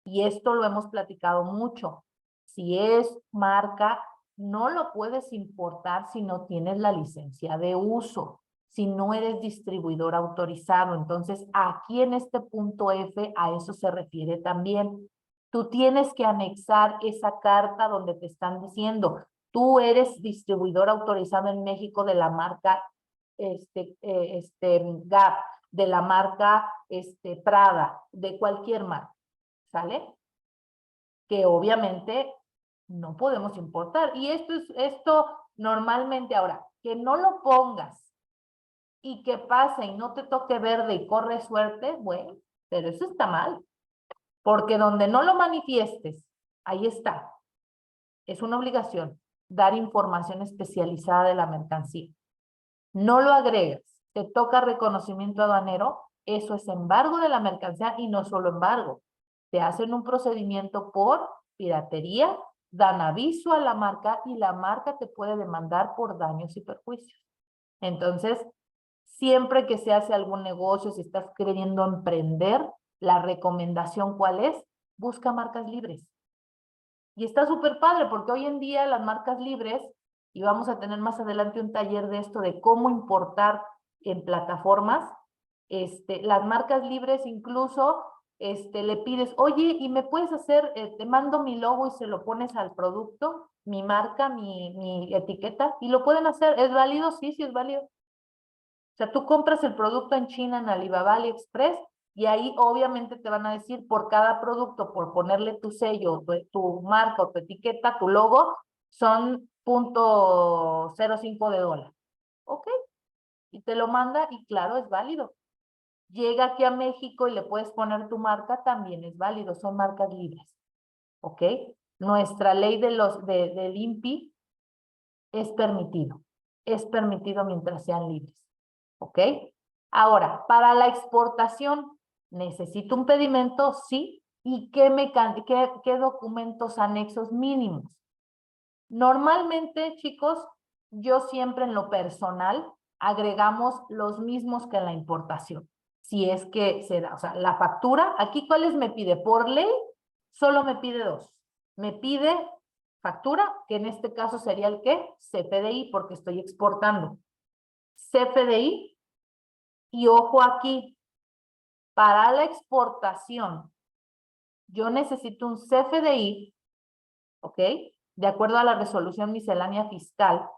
A: Y esto lo hemos platicado mucho. Si es marca, no lo puedes importar si no tienes la licencia de uso, si no eres distribuidor autorizado. Entonces, aquí en este punto F, a eso se refiere también. Tú tienes que anexar esa carta donde te están diciendo, tú eres distribuidor autorizado en México de la marca Gap, de la marca Prada, de cualquier marca, ¿sale? Que obviamente no podemos importar. Y esto normalmente ahora, que no lo pongas y que pase y no te toque verde y corre suerte, bueno, pero eso está mal. Porque donde no lo manifiestes, ahí está. es una obligación dar información especializada de la mercancía. No lo agregas, te toca reconocimiento aduanero, eso es embargo de la mercancía y no solo embargo. Te hacen un procedimiento por piratería, dan aviso a la marca y la marca te puede demandar por daños y perjuicios. Entonces, siempre que se hace algún negocio, si estás queriendo emprender, la recomendación ¿cuál es? Busca marcas libres. Y está súper padre porque hoy en día las marcas libres, y vamos a tener más adelante un taller de esto, de cómo importar en plataformas, las marcas libres incluso le pides, oye, ¿y me puedes hacer, te mando mi logo y se lo pones al producto, mi marca, mi etiqueta? Y lo pueden hacer, ¿es válido? Sí, sí es válido. O sea, tú compras el producto en China, en Alibaba, AliExpress, y ahí obviamente te van a decir por cada producto, por ponerle tu sello, tu marca o tu etiqueta, tu logo, son $0.05. Ok, y te lo manda y claro, es válido. Llega aquí a México y le puedes poner tu marca, también es válido, son marcas libres. ¿Ok? Nuestra ley del INPI es permitido mientras sean libres. ¿Ok? Ahora, para la exportación, ¿necesito un pedimento? Sí. ¿Y qué documentos anexos mínimos? Normalmente, chicos, yo siempre en lo personal agregamos los mismos que en la importación. Si es que se da, o sea, la factura, aquí ¿cuáles me pide? Por ley, solo me pide dos. Me pide factura, que en este caso sería el ¿qué? CFDI, porque estoy exportando. CFDI, y ojo aquí, para la exportación, yo necesito un CFDI, ¿ok? De acuerdo a la resolución miscelánea fiscal,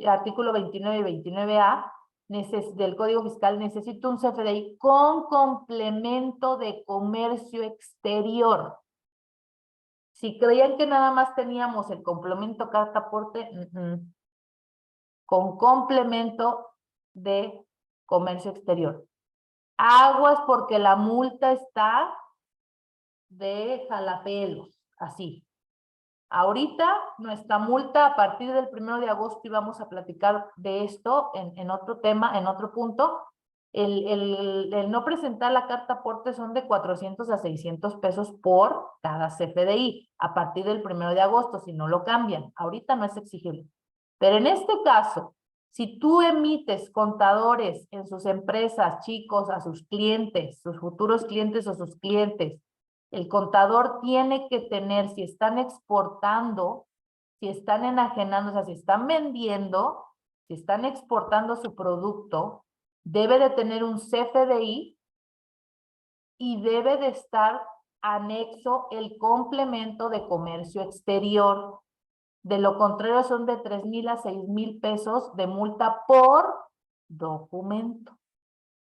A: artículo 29 y 29A del Código Fiscal, necesito un CFDI con complemento de comercio exterior. Si creían que nada más teníamos el complemento carta aporte, con complemento de comercio exterior. Aguas porque la multa está de jalapelos, así. Ahorita nuestra multa a partir del 1 de agosto, y vamos a platicar de esto en otro tema, en otro punto, el no presentar la carta aporte son de 400 a 600 pesos por cada CFDI, a partir del 1 de agosto, si no lo cambian. Ahorita no es exigible. Pero en este caso, si tú emites contadores en sus empresas, chicos, a sus clientes, sus futuros clientes o sus clientes, el contador tiene que tener, si están exportando, si están enajenando, o sea, si están vendiendo, si están exportando su producto, debe de tener un CFDI y debe de estar anexo el complemento de comercio exterior. De lo contrario, son de 3,000 a 6,000 pesos de multa por documento.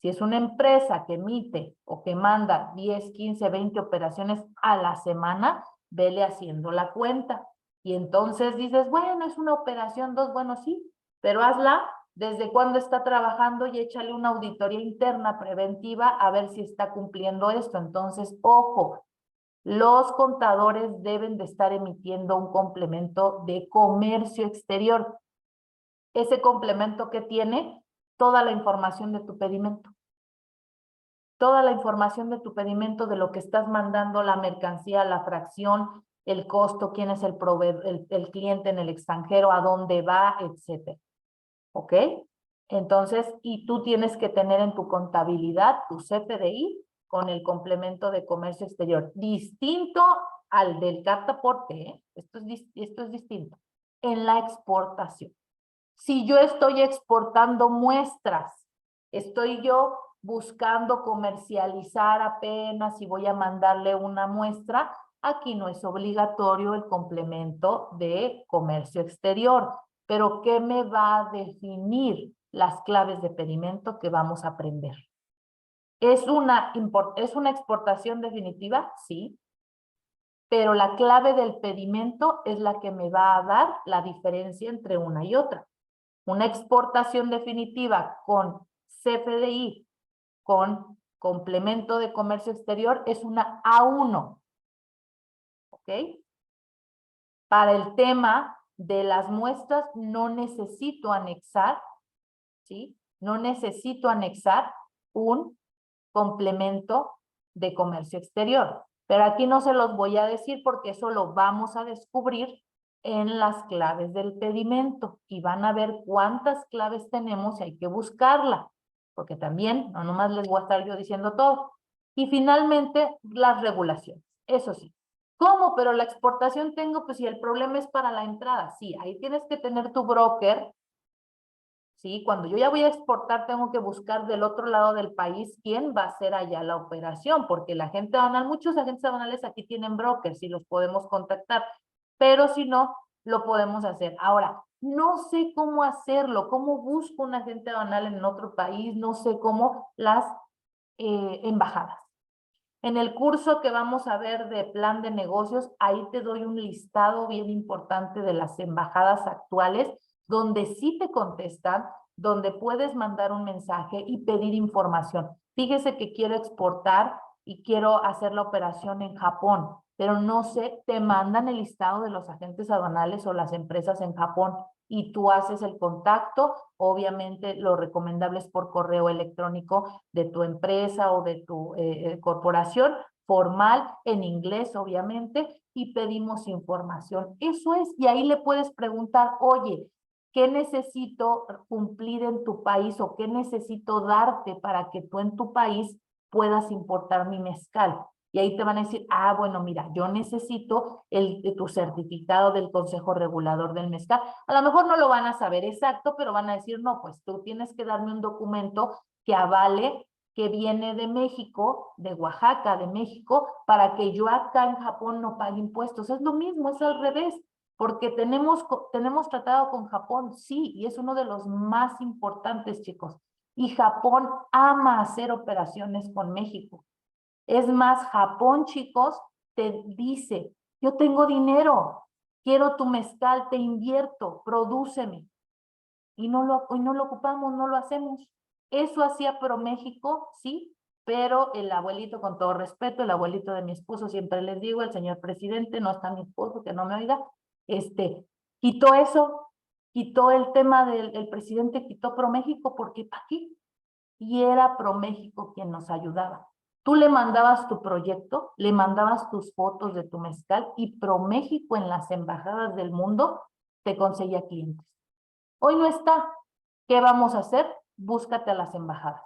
A: Si es una empresa que emite o que manda 10, 15, 20 operaciones a la semana, vele haciendo la cuenta. Y entonces dices, bueno, es una operación, dos, bueno, sí, pero hazla desde cuándo está trabajando y échale una auditoría interna preventiva a ver si está cumpliendo esto. Entonces, ojo, los contadores deben de estar emitiendo un complemento de comercio exterior. Ese complemento que tiene toda la información de tu pedimento. Toda la información de tu pedimento, de lo que estás mandando, la mercancía, la fracción, el costo, quién es el proveedor, el cliente en el extranjero, a dónde va, etcétera. ¿Ok? Entonces, y tú tienes que tener en tu contabilidad tu CFDI con el complemento de comercio exterior, distinto al del carta aporte, ¿eh? Esto es distinto. En la exportación. Si yo estoy exportando muestras, estoy yo buscando comercializar apenas y voy a mandarle una muestra, aquí no es obligatorio el complemento de comercio exterior. Pero ¿qué me va a definir las claves de pedimento que vamos a aprender? ¿Es una exportación definitiva? Sí. Pero la clave del pedimento es la que me va a dar la diferencia entre una y otra. Una exportación definitiva con CFDI, con complemento de comercio exterior, es una A1. ¿Ok? Para el tema de las muestras no necesito anexar, ¿sí? No necesito anexar un complemento de comercio exterior. Pero aquí no se los voy a decir porque eso lo vamos a descubrir en las claves del pedimento y van a ver cuántas claves tenemos y hay que buscarla, porque también no nomás les voy a estar yo diciendo todo. Y finalmente, las regulaciones, eso sí. ¿Cómo? Pero la exportación tengo, pues si el problema es para la entrada, sí, ahí tienes que tener tu broker. ¿Sí? Cuando yo ya voy a exportar, tengo que buscar del otro lado del país quién va a hacer allá la operación, porque la gente aduanal, muchos agentes aduanales aquí tienen brokers y los podemos contactar, pero si no, lo podemos hacer. Ahora, no sé cómo hacerlo, cómo busco un agente aduanal en otro país, no sé cómo las embajadas. En el curso que vamos a ver de plan de negocios, ahí te doy un listado bien importante de las embajadas actuales, donde sí te contestan, donde puedes mandar un mensaje y pedir información. Fíjese que quiero exportar y quiero hacer la operación en Japón, pero no sé, te mandan el listado de los agentes aduanales o las empresas en Japón y tú haces el contacto. Obviamente lo recomendable es por correo electrónico de tu empresa o de tu corporación, formal, en inglés obviamente, y pedimos información. Eso es, y ahí le puedes preguntar, oye, ¿qué necesito cumplir en tu país o qué necesito darte para que tú en tu país puedas importar mi mezcal? Y ahí te van a decir, ah, bueno, mira, yo necesito tu certificado del Consejo Regulador del Mezcal. A lo mejor no lo van a saber exacto, pero van a decir, no, pues tú tienes que darme un documento que avale que viene de México, de Oaxaca, de México, para que yo acá en Japón no pague impuestos. Es lo mismo, es al revés, porque tenemos tratado con Japón, sí, y es uno de los más importantes, chicos. Y Japón ama hacer operaciones con México. Es más, Japón, chicos, te dice, yo tengo dinero, quiero tu mezcal, te invierto, prodúceme. Y no lo ocupamos, no lo hacemos. Eso hacía ProMéxico, sí, pero el abuelito, con todo respeto, el abuelito de mi esposo, siempre les digo, el señor presidente, no está mi esposo, que no me oiga, quitó eso, quitó el tema el presidente quitó ProMéxico, porque ¿para qué? Y era ProMéxico quien nos ayudaba. Tú le mandabas tu proyecto, le mandabas tus fotos de tu mezcal y ProMéxico en las embajadas del mundo te conseguía clientes. Hoy no está. ¿Qué vamos a hacer? Búscate a las embajadas.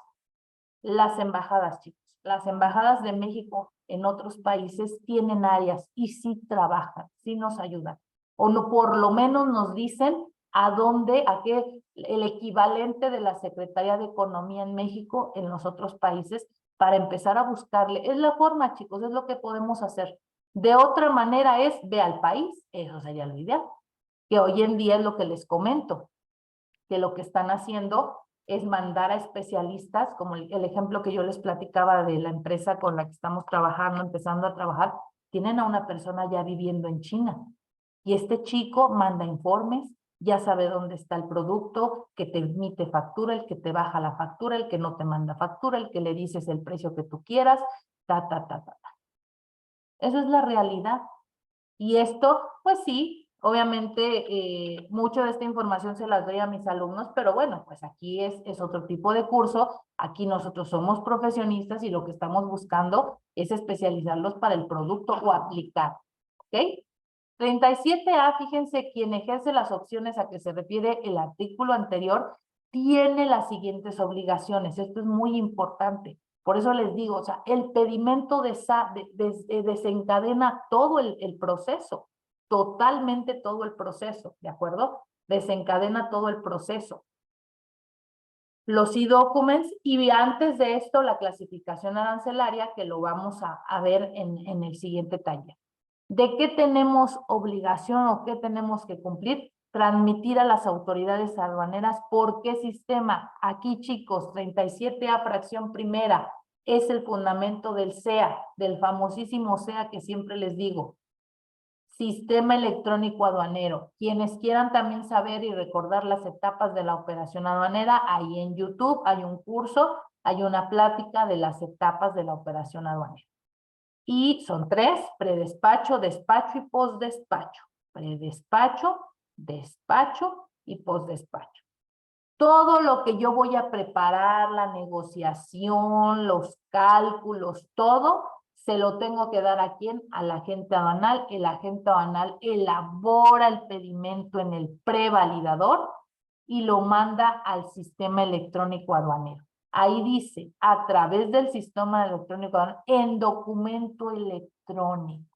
A: Las embajadas, chicos. Las embajadas de México en otros países tienen áreas y sí trabajan, sí nos ayudan. O no, por lo menos nos dicen a dónde, a qué, el equivalente de la Secretaría de Economía en México en los otros países para empezar a buscarle. Es la forma, chicos, es lo que podemos hacer. De otra manera es, ve al país, eso sería lo ideal, que hoy en día es lo que les comento, que lo que están haciendo es mandar a especialistas, como el ejemplo que yo les platicaba de la empresa con la que estamos trabajando, empezando a trabajar, tienen a una persona ya viviendo en China. Y este chico manda informes, ya sabe dónde está el producto, que te emite factura, el que te baja la factura, el que no te manda factura, el que le dices el precio que tú quieras, ta. Esa es la realidad. Y esto, pues sí, obviamente mucho de esta información se las doy a mis alumnos, pero bueno, pues aquí es otro tipo de curso, aquí nosotros somos profesionistas y lo que estamos buscando es especializarlos para el producto o aplicar, ¿ok? 37A, fíjense, quien ejerce las opciones a que se refiere el artículo anterior, tiene las siguientes obligaciones. Esto es muy importante. Por eso les digo, o sea, el pedimento desencadena todo el proceso, totalmente todo el proceso, ¿de acuerdo? Desencadena todo el proceso. Los e-documents y antes de esto la clasificación arancelaria, que lo vamos a ver en el siguiente taller. ¿De qué tenemos obligación o qué tenemos que cumplir? Transmitir a las autoridades aduaneras por qué sistema. Aquí, chicos, 37A fracción primera es el fundamento del SEA, del famosísimo SEA que siempre les digo. Sistema electrónico aduanero. Quienes quieran también saber y recordar las etapas de la operación aduanera, ahí en YouTube hay un curso, hay una plática de las etapas de la operación aduanera. Y son 3, predespacho, despacho y postdespacho. predespacho, despacho y postdespacho. Todo lo que yo voy a preparar, la negociación, los cálculos, todo, se lo tengo que dar a quién, al agente aduanal. El agente aduanal elabora el pedimento en el prevalidador y lo manda al sistema electrónico aduanero. Ahí dice, a través del sistema electrónico aduanero, en documento electrónico.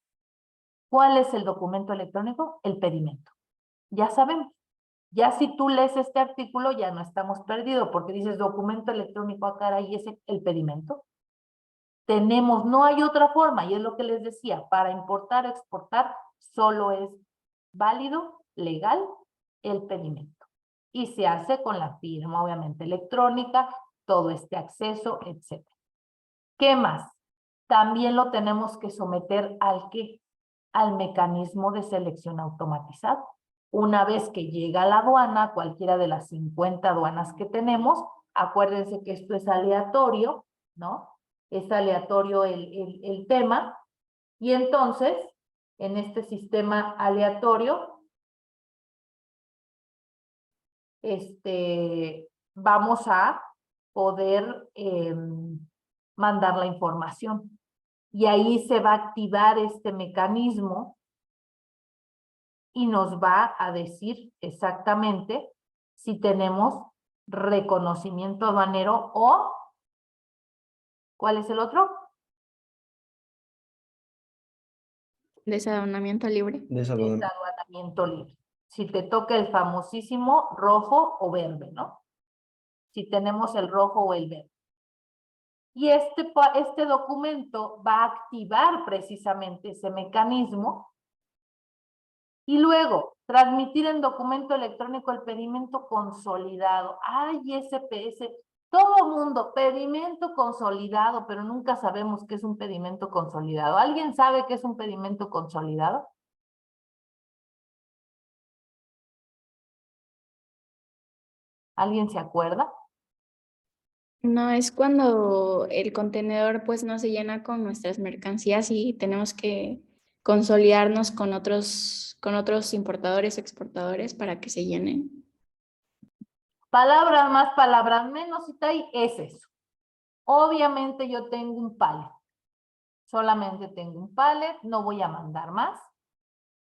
A: ¿Cuál es el documento electrónico? El pedimento. Ya sabemos. Ya si tú lees este artículo, ya no estamos perdidos, porque dices documento electrónico, a cara, y es el pedimento. Tenemos, no hay otra forma, y es lo que les decía, para importar o exportar, solo es válido, legal, el pedimento. Y se hace con la firma, obviamente, electrónica, todo este acceso, etc. ¿Qué más? También lo tenemos que someter al ¿qué? Al mecanismo de selección automatizado. Una vez que llega a la aduana, cualquiera de las 50 aduanas que tenemos, acuérdense que esto es aleatorio, ¿no? Es aleatorio el tema, y entonces, en este sistema aleatorio, vamos a poder mandar la información. Y ahí se va a activar este mecanismo y nos va a decir exactamente si tenemos reconocimiento aduanero o, ¿cuál es el otro?
B: Desaduanamiento libre.
A: Desaduanamiento libre. Si te toca el famosísimo rojo o verde, ¿no? Si tenemos el rojo o el verde. Y este documento va a activar precisamente ese mecanismo. Y luego, transmitir en documento electrónico el pedimento consolidado. ¡Ay, SPS! Todo mundo, pedimento consolidado, pero nunca sabemos qué es un pedimento consolidado. ¿Alguien sabe qué es un pedimento consolidado? ¿Alguien se acuerda?
B: No, es cuando el contenedor pues no se llena con nuestras mercancías y tenemos que consolidarnos con otros importadores, exportadores para que se llenen.
A: Palabras más, palabras menos, y tal, es eso. Obviamente yo tengo un pallet. Solamente tengo un pallet, no voy a mandar más.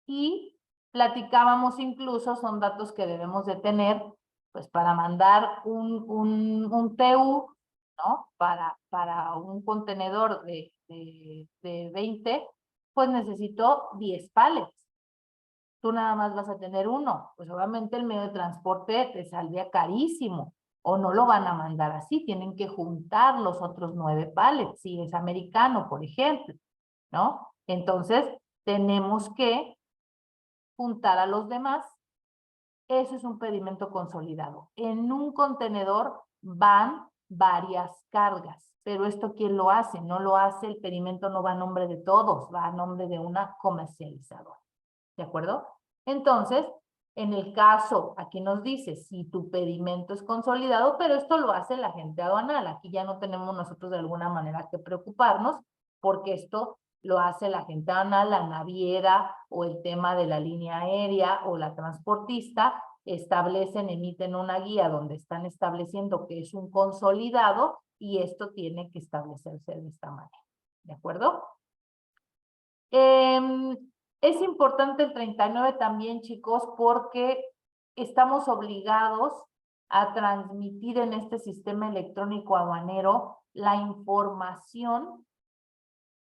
A: Y platicábamos incluso, son datos que debemos de tener, pues para mandar un TU, ¿no? Para un contenedor de 20, pues necesito 10 pallets. Tú nada más vas a tener uno, pues obviamente el medio de transporte te saldría carísimo, o no lo van a mandar así, tienen que juntar los otros 9 pallets, si es americano, por ejemplo, ¿no? Entonces, tenemos que juntar a los demás. Eso es un pedimento consolidado. En un contenedor van varias cargas, pero esto ¿quién lo hace? No lo hace, el pedimento no va a nombre de todos, va a nombre de una comercializadora. ¿De acuerdo? Entonces, en el caso, aquí nos dice, si tu pedimento es consolidado, pero esto lo hace la agente aduanal. Aquí ya no tenemos nosotros de alguna manera que preocuparnos, porque esto lo hace la agente aduanal, la naviera, o el tema de la línea aérea, o la transportista, establecen, emiten una guía donde están estableciendo que es un consolidado, y esto tiene que establecerse de esta manera. ¿De acuerdo? Es importante el 39 también, chicos, porque estamos obligados a transmitir en este sistema electrónico aduanero la información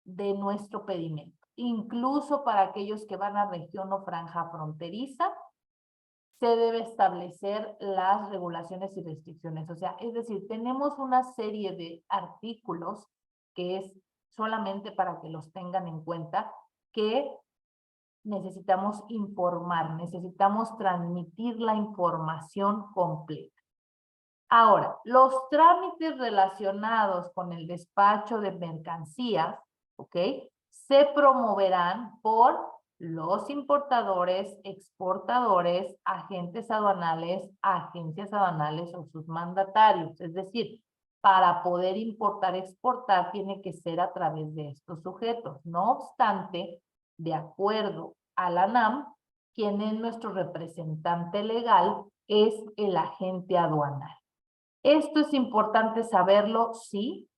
A: de nuestro pedimento. Incluso para aquellos que van a región o franja fronteriza, se debe establecer las regulaciones y restricciones. O sea, es decir, tenemos una serie de artículos que es solamente para que los tengan en cuenta, que necesitamos informar, necesitamos transmitir la información completa. Ahora, los trámites relacionados con el despacho de mercancías, ¿ok? Se promoverán por los importadores, exportadores, agentes aduanales, agencias aduanales o sus mandatarios. Es decir, para poder importar, exportar, tiene que ser a través de estos sujetos. No obstante, de acuerdo a la ANAM, quien es nuestro representante legal es el agente aduanal. Esto es importante saberlo, sí,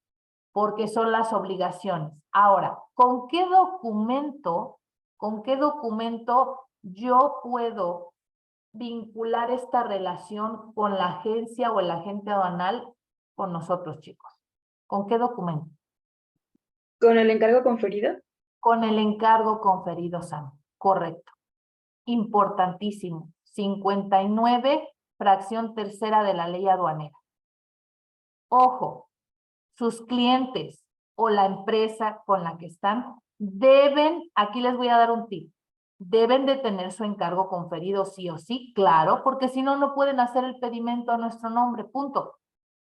A: porque son las obligaciones. Ahora, ¿con qué documento yo puedo vincular esta relación con la agencia o el agente aduanal con nosotros, chicos? ¿Con qué documento?
E: ¿Con el encargo conferido?
A: Con el encargo conferido, Sam. Correcto. Importantísimo. 59, fracción tercera de la ley aduanera. Ojo, sus clientes o la empresa con la que están deben, aquí les voy a dar un tip, deben de tener su encargo conferido sí o sí, claro, porque si no, no pueden hacer el pedimento a nuestro nombre, punto.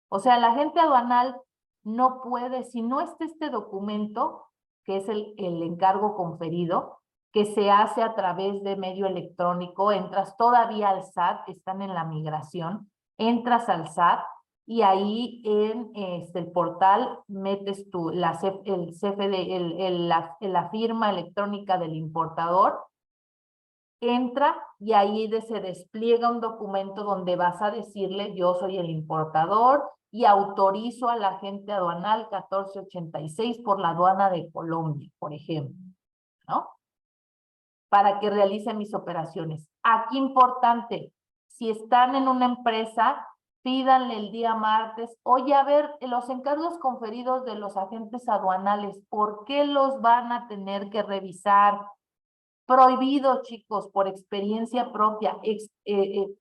A: O sea, la agente aduanal no puede, si no está este documento, que es el encargo conferido, que se hace a través de medio electrónico, entras todavía al SAT, están en la migración, entras al SAT y ahí en el portal metes el CFD, la firma electrónica del importador, entra y ahí se despliega un documento donde vas a decirle yo soy el importador y autorizo al agente aduanal 1486 por la aduana de Colombia, por ejemplo, ¿no? Para que realice mis operaciones. Aquí importante, si están en una empresa, pídanle el día martes, oye, a ver, los encargos conferidos de los agentes aduanales, ¿por qué los van a tener que revisar? Prohibido, chicos, por experiencia propia,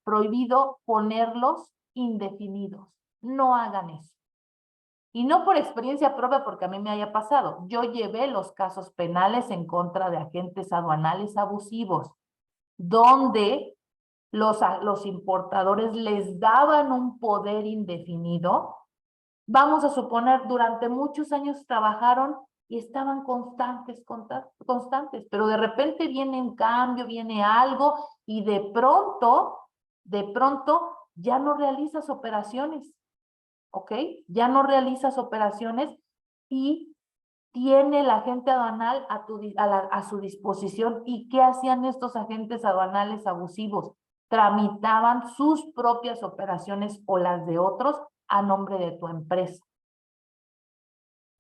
A: prohibido ponerlos indefinidos. No hagan eso. Y no por experiencia propia porque a mí me haya pasado. Yo llevé los casos penales en contra de agentes aduanales abusivos, donde los importadores les daban un poder indefinido. Vamos a suponer, durante muchos años trabajaron y estaban constantes, pero de repente viene un cambio, viene algo y de pronto ya no realizas operaciones, ¿ok? Ya no realizas operaciones y tiene el agente aduanal a su disposición. ¿Y qué hacían estos agentes aduanales abusivos? Tramitaban sus propias operaciones o las de otros a nombre de tu empresa.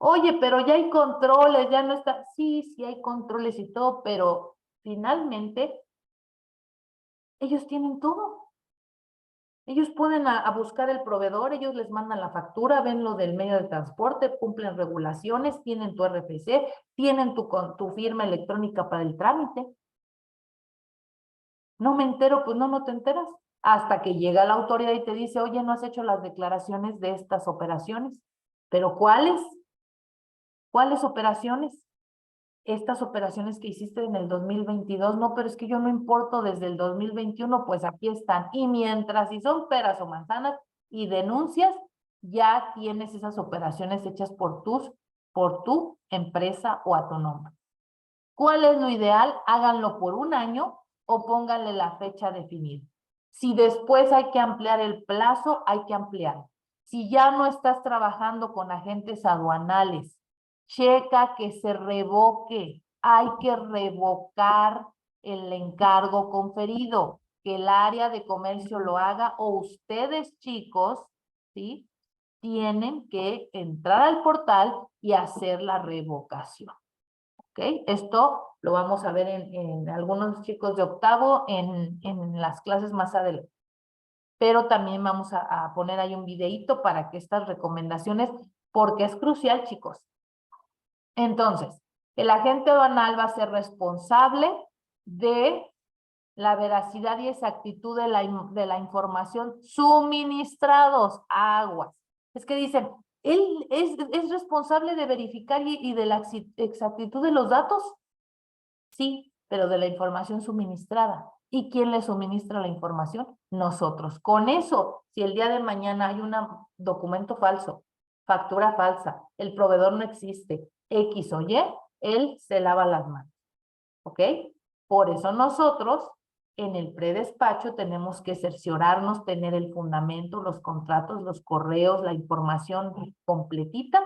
A: Oye, pero ya hay controles, ya no está. Sí, sí hay controles y todo, pero finalmente ellos tienen todo. Ellos pueden a buscar el proveedor, ellos les mandan la factura, ven lo del medio de transporte, cumplen regulaciones, tienen tu RFC, tienen tu firma electrónica para el trámite. No me entero, pues no te enteras. Hasta que llega la autoridad y te dice, oye, no has hecho las declaraciones de estas operaciones. ¿Pero cuáles? ¿Cuáles operaciones? Estas operaciones que hiciste en el 2022, no, pero es que yo no importo desde el 2021, pues aquí están. Y mientras si son peras o manzanas y denuncias, ya tienes esas operaciones hechas por tu empresa o a tu nombre. ¿Cuál es lo ideal? Háganlo por un año o pónganle la fecha definida. Si después hay que ampliar el plazo, hay que ampliar. Si ya no estás trabajando con agentes aduanales, checa que se revoque. Hay que revocar el encargo conferido, que el área de comercio lo haga o ustedes, chicos, ¿sí? Tienen que entrar al portal y hacer la revocación. ¿Ok? Esto lo vamos a ver en algunos chicos de octavo en las clases más adelante. Pero también vamos a poner ahí un videíto para que estas recomendaciones, porque es crucial, chicos. Entonces, el agente aduanal va a ser responsable de la veracidad y exactitud de la información suministrados a aguas. Es que dicen, él es responsable de verificar y de la exactitud de los datos. Sí, pero de la información suministrada. ¿Y quién le suministra la información? Nosotros. Con eso, si el día de mañana hay un documento falso, factura falsa, el proveedor no existe, X o Y, él se lava las manos. ¿Ok? Por eso nosotros en el predespacho tenemos que cerciorarnos, tener el fundamento, los contratos, los correos, la información completita,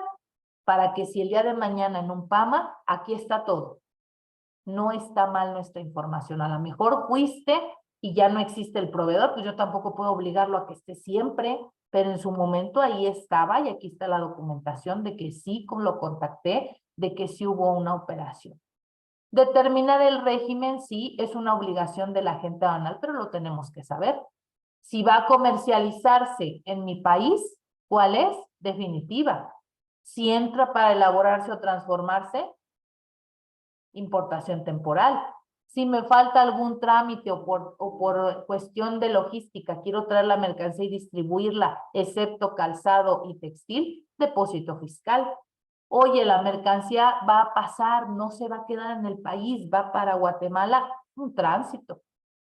A: para que si el día de mañana en un PAMA, aquí está todo. no está mal nuestra información. A lo mejor fuiste y ya no existe el proveedor, pues yo tampoco puedo obligarlo a que esté siempre, pero en su momento ahí estaba y aquí está la documentación de que sí lo contacté, de que sí hubo una operación. Determinar el régimen sí es una obligación del agente aduanal, pero lo tenemos que saber. Si va a comercializarse en mi país, ¿cuál es? Definitiva. Si entra para elaborarse o transformarse, importación temporal. Si me falta algún trámite o por cuestión de logística, quiero traer la mercancía y distribuirla, excepto calzado y textil, depósito fiscal. Oye, la mercancía va a pasar, no se va a quedar en el país, va para Guatemala, un tránsito.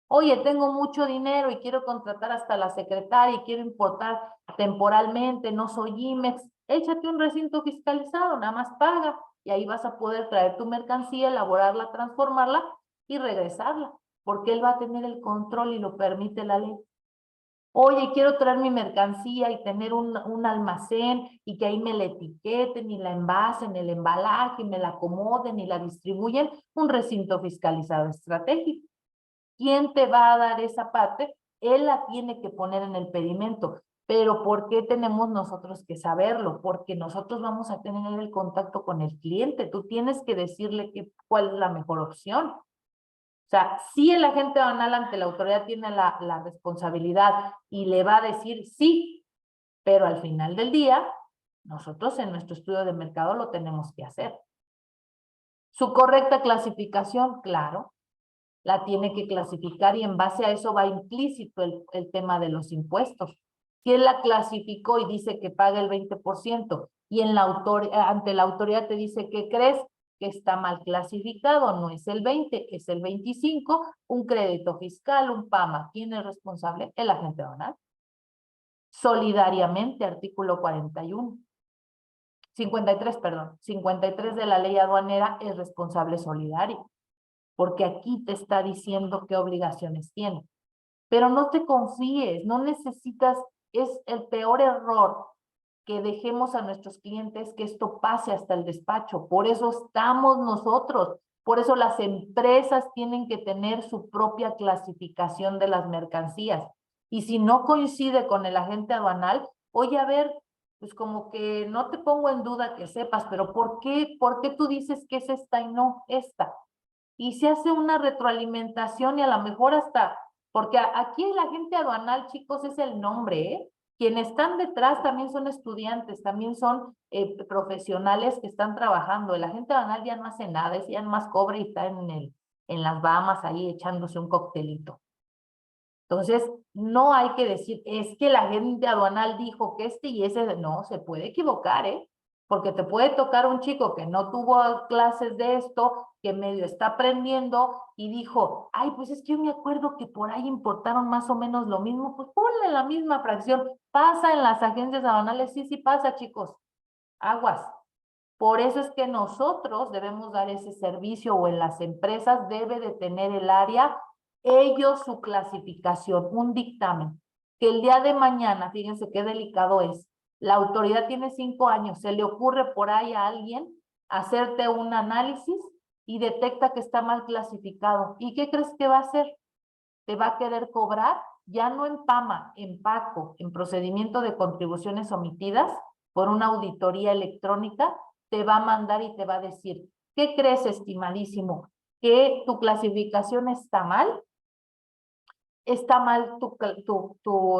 A: Oye, tengo mucho dinero y quiero contratar hasta la secretaria y quiero importar temporalmente, no soy IMEX, échate un recinto fiscalizado, nada más paga y ahí vas a poder traer tu mercancía, elaborarla, transformarla y regresarla, porque él va a tener el control y lo permite la ley. Oye, quiero traer mi mercancía y tener un almacén y que ahí me la etiqueten y la envasen, el embalaje, y me la acomoden y la distribuyen, un recinto fiscalizado estratégico. ¿Quién te va a dar esa parte? Él la tiene que poner en el pedimento. Pero ¿por qué tenemos nosotros que saberlo? Porque nosotros vamos a tener el contacto con el cliente. Tú tienes que decirle cuál es la mejor opción. O sea, si el agente aduanal ante la autoridad tiene la responsabilidad y le va a decir sí, pero al final del día, nosotros en nuestro estudio de mercado lo tenemos que hacer. Su correcta clasificación, claro, la tiene que clasificar y en base a eso va implícito el tema de los impuestos. ¿Quién la clasificó y dice que paga el 20%? Y ante la autoridad te dice, ¿qué crees? Que está mal clasificado, no es el 20, es el 25, un crédito fiscal, un PAMA. ¿Quién es responsable? El agente aduanal. Solidariamente, artículo 41. 53, perdón. 53 de la ley aduanera es responsable solidario, porque aquí te está diciendo qué obligaciones tiene. Pero no te confíes, no necesitas, es el peor error que dejemos a nuestros clientes que esto pase hasta el despacho. Por eso estamos nosotros, por eso las empresas tienen que tener su propia clasificación de las mercancías. Y si no coincide con el agente aduanal, oye, a ver, pues como que no te pongo en duda que sepas, pero ¿por qué tú dices que es esta y no esta? Y se hace una retroalimentación y a lo mejor hasta, porque aquí el agente aduanal, chicos, es el nombre, ¿eh? Quienes están detrás también son estudiantes, también son profesionales que están trabajando. El agente aduanal ya no hace nada, es ya más cobra y está en las Bahamas ahí echándose un coctelito. Entonces, no hay que decir, es que el agente aduanal dijo que este y ese, no, se puede equivocar, ¿eh? Porque te puede tocar un chico que no tuvo clases de esto, que medio está aprendiendo y dijo, ay, pues es que yo me acuerdo que por ahí importaron más o menos lo mismo, pues ponle la misma fracción. Pasa en las agencias aduanales, sí, sí pasa, chicos. Aguas. Por eso es que nosotros debemos dar ese servicio o en las empresas debe de tener el área ellos su clasificación, un dictamen, que el día de mañana, fíjense qué delicado es, la autoridad tiene 5 años, se le ocurre por ahí a alguien hacerte un análisis y detecta que está mal clasificado. ¿Y qué crees que va a hacer? Te va a querer cobrar, ya no en PAMA, en PACO, en procedimiento de contribuciones omitidas, por una auditoría electrónica, te va a mandar y te va a decir, ¿qué crees, estimadísimo? ¿Que tu clasificación está mal? Está mal,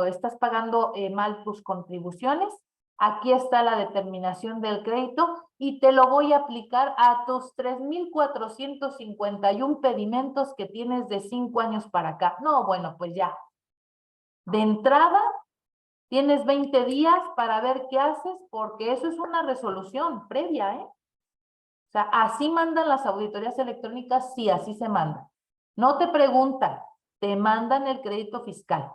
A: estás pagando mal tus contribuciones, aquí está la determinación del crédito y te lo voy a aplicar a tus 3,451 pedimentos que tienes de 5 años para acá. No, bueno, pues ya. De entrada, tienes 20 días para ver qué haces, porque eso es una resolución previa, ¿eh? O sea, así mandan las auditorías electrónicas, sí, así se mandan. No te preguntan, te mandan el crédito fiscal.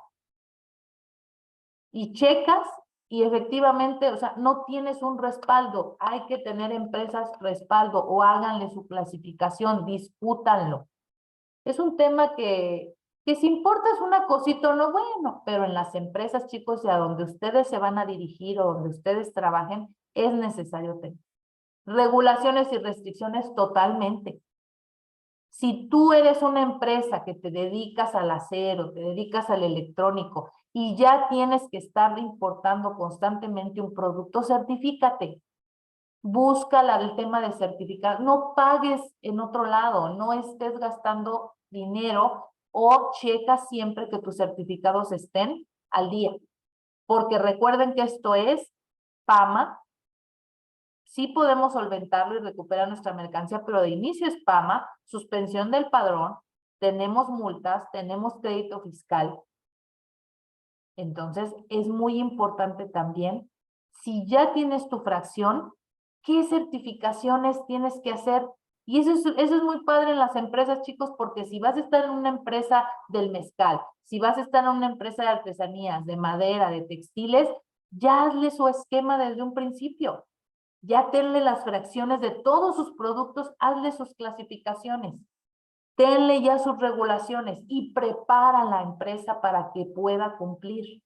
A: Y checas y efectivamente, o sea, no tienes un respaldo. Hay que tener empresas respaldo o háganle su clasificación, discútanlo. Es un tema que si importas una cosita o no, bueno, pero en las empresas, chicos, y a donde ustedes se van a dirigir o donde ustedes trabajen, es necesario tener regulaciones y restricciones totalmente. Si tú eres una empresa que te dedicas al acero, te dedicas al electrónico y ya tienes que estar importando constantemente un producto, certifícate. Busca el tema de certificar. No pagues en otro lado, no estés gastando dinero o checa siempre que tus certificados estén al día. Porque recuerden que esto es PAMA. Sí podemos solventarlo y recuperar nuestra mercancía, pero de inicio es PAMA, suspensión del padrón, tenemos multas, tenemos crédito fiscal. Entonces, es muy importante también, si ya tienes tu fracción, ¿qué certificaciones tienes que hacer? Y eso es muy padre en las empresas, chicos, porque si vas a estar en una empresa del mezcal, si vas a estar en una empresa de artesanías, de madera, de textiles, ya hazle su esquema desde un principio. Ya tenle las fracciones de todos sus productos, hazle sus clasificaciones. Tenle ya sus regulaciones y prepara la empresa para que pueda cumplir.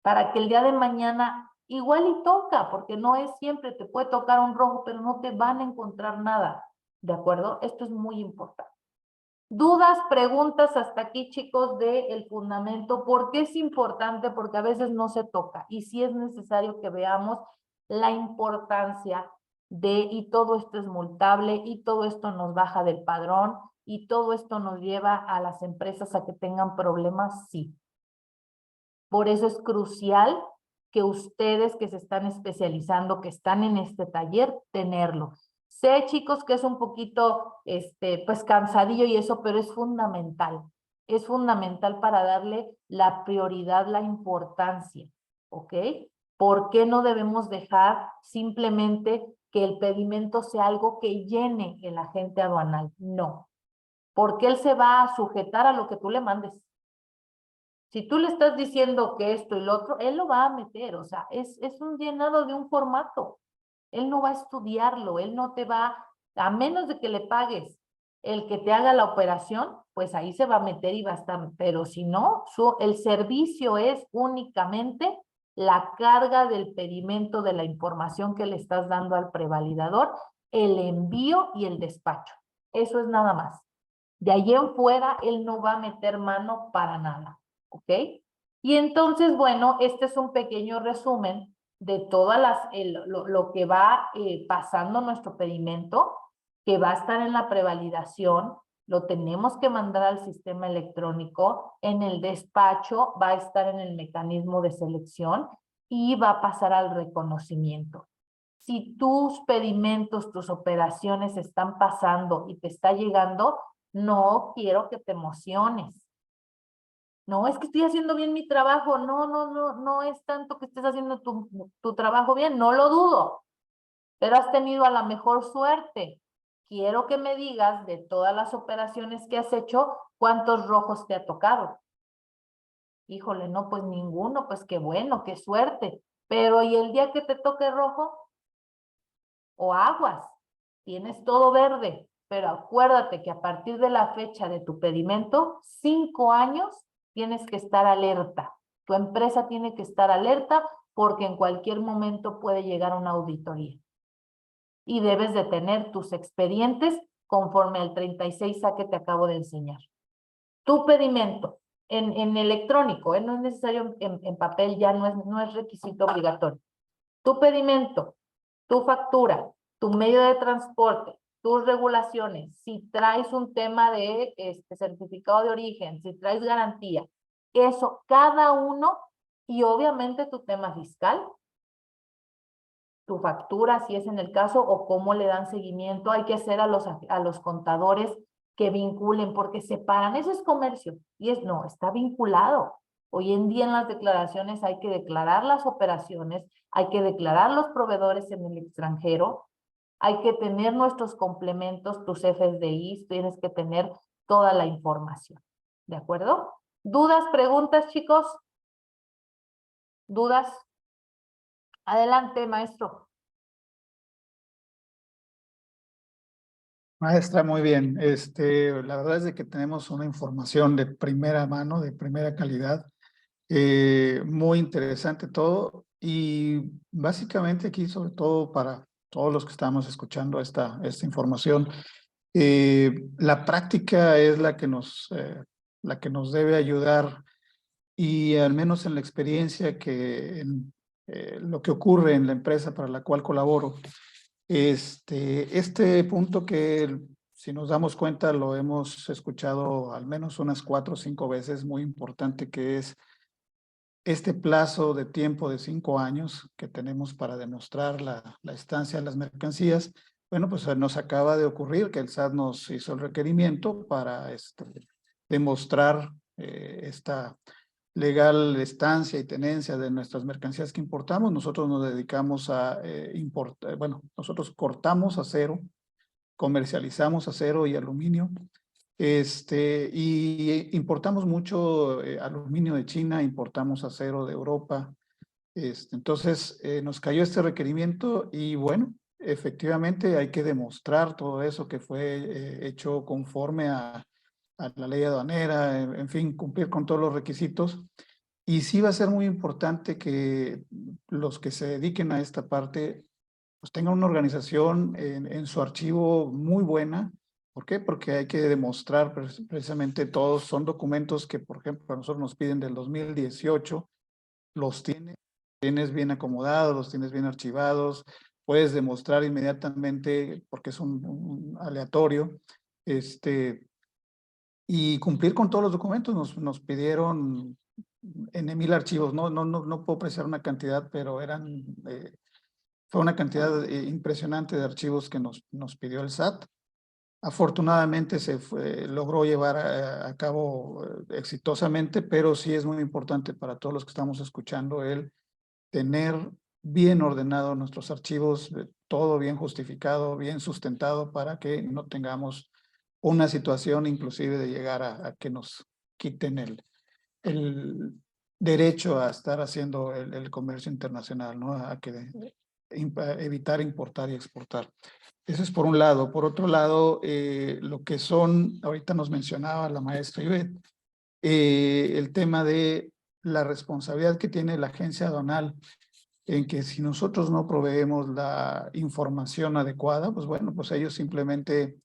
A: Para que el día de mañana igual y toca, porque no es siempre, te puede tocar un rojo, pero no te van a encontrar nada. ¿De acuerdo? Esto es muy importante. Dudas, preguntas hasta aquí, chicos, del fundamento. ¿Por qué es importante? Porque a veces no se toca y sí es necesario que veamos la importancia y todo esto es multable y todo esto nos baja del padrón y todo esto nos lleva a las empresas a que tengan problemas, sí. Por eso es crucial que ustedes que se están especializando, que están en este taller, tenerlo. Sé, chicos, que es un poquito, pues cansadillo y eso, pero es fundamental. Es fundamental para darle la prioridad, la importancia, ¿ok? ¿Por qué no debemos dejar simplemente que el pedimento sea algo que llene el agente aduanal? No, porque él se va a sujetar a lo que tú le mandes. Si tú le estás diciendo que esto y lo otro, él lo va a meter, o sea, es un llenado de un formato. Él no va a estudiarlo, él no te va, a menos de que le pagues el que te haga la operación, pues ahí se va a meter y va a estar, pero si no, el servicio es únicamente la carga del pedimento de la información que le estás dando al prevalidador, el envío y el despacho. Eso es nada más. De allí en fuera, él no va a meter mano para nada. ¿Ok? Y entonces, bueno, este es un pequeño resumen de todas lo que va pasando nuestro pedimento, que va a estar en la prevalidación, lo tenemos que mandar al sistema electrónico, en el despacho va a estar en el mecanismo de selección y va a pasar al reconocimiento. Si tus pedimentos, tus operaciones están pasando y te está llegando, no quiero que te emociones. No, es que estoy haciendo bien mi trabajo. No es tanto que estés haciendo tu trabajo bien, no lo dudo, pero has tenido a la mejor suerte. Quiero que me digas de todas las operaciones que has hecho, ¿cuántos rojos te ha tocado? Híjole, no, pues ninguno, pues qué bueno, qué suerte. Pero ¿y el día que te toque rojo? O aguas, tienes todo verde, pero acuérdate que a partir de la fecha de tu pedimento, 5 años, tienes que estar alerta. Tu empresa tiene que estar alerta porque en cualquier momento puede llegar una auditoría. Y debes de tener tus expedientes conforme al 36A que te acabo de enseñar. Tu pedimento en electrónico, no es necesario en papel, ya no es requisito obligatorio. Tu pedimento, tu factura, tu medio de transporte, tus regulaciones, si traes un tema de certificado de origen, si traes garantía, eso, cada uno, y obviamente tu tema fiscal, tu factura, si es en el caso, o cómo le dan seguimiento, hay que hacer a los contadores que vinculen, porque separan, eso es comercio, y no, está vinculado. Hoy en día en las declaraciones hay que declarar las operaciones, hay que declarar los proveedores en el extranjero, hay que tener nuestros complementos, tus FDIs, tienes que tener toda la información. ¿De acuerdo? ¿Dudas, preguntas, chicos? ¿Dudas? Adelante, maestro.
F: Maestra, muy bien. La verdad es de que tenemos una información de primera mano, de primera calidad. Muy interesante todo y básicamente aquí sobre todo para todos los que estamos escuchando esta información, La práctica es la que nos debe ayudar, y al menos en la experiencia lo que ocurre en la empresa para la cual colaboro, este punto que, si nos damos cuenta, lo hemos escuchado al menos unas 4 o 5 veces, muy importante, que es este plazo de tiempo de 5 años que tenemos para demostrar la estancia de las mercancías. Bueno, pues nos acaba de ocurrir que el SAT nos hizo el requerimiento para demostrar esta legal estancia y tenencia de nuestras mercancías que importamos. Nosotros nos dedicamos a importar, bueno, nosotros cortamos acero, comercializamos acero y aluminio, y importamos mucho aluminio de China, importamos acero de Europa. Entonces nos cayó este requerimiento y bueno, efectivamente hay que demostrar todo eso que fue hecho conforme a la ley aduanera, en fin, cumplir con todos los requisitos. Y sí va a ser muy importante que los que se dediquen a esta parte pues tengan una organización en su archivo muy buena. ¿Por qué? Porque hay que demostrar precisamente todos. Son documentos que, por ejemplo, a nosotros nos piden del 2018, los tienes bien acomodados, los tienes bien archivados, puedes demostrar inmediatamente porque es un aleatorio, y cumplir con todos los documentos. Nos pidieron en 1000 archivos, no puedo apreciar una cantidad, pero fue una cantidad impresionante de archivos que nos pidió el SAT. Afortunadamente logró llevar a cabo exitosamente, pero sí es muy importante para todos los que estamos escuchando el tener bien ordenado nuestros archivos, todo bien justificado, bien sustentado, para que no tengamos una situación inclusive de llegar a que nos quiten el derecho a estar haciendo el comercio internacional, ¿no? A evitar importar y exportar. Eso es por un lado. Por otro lado, lo que ahorita nos mencionaba la maestra Ivette, el tema de la responsabilidad que tiene la agencia aduanal en que si nosotros no proveemos la información adecuada, pues bueno, pues ellos simplemente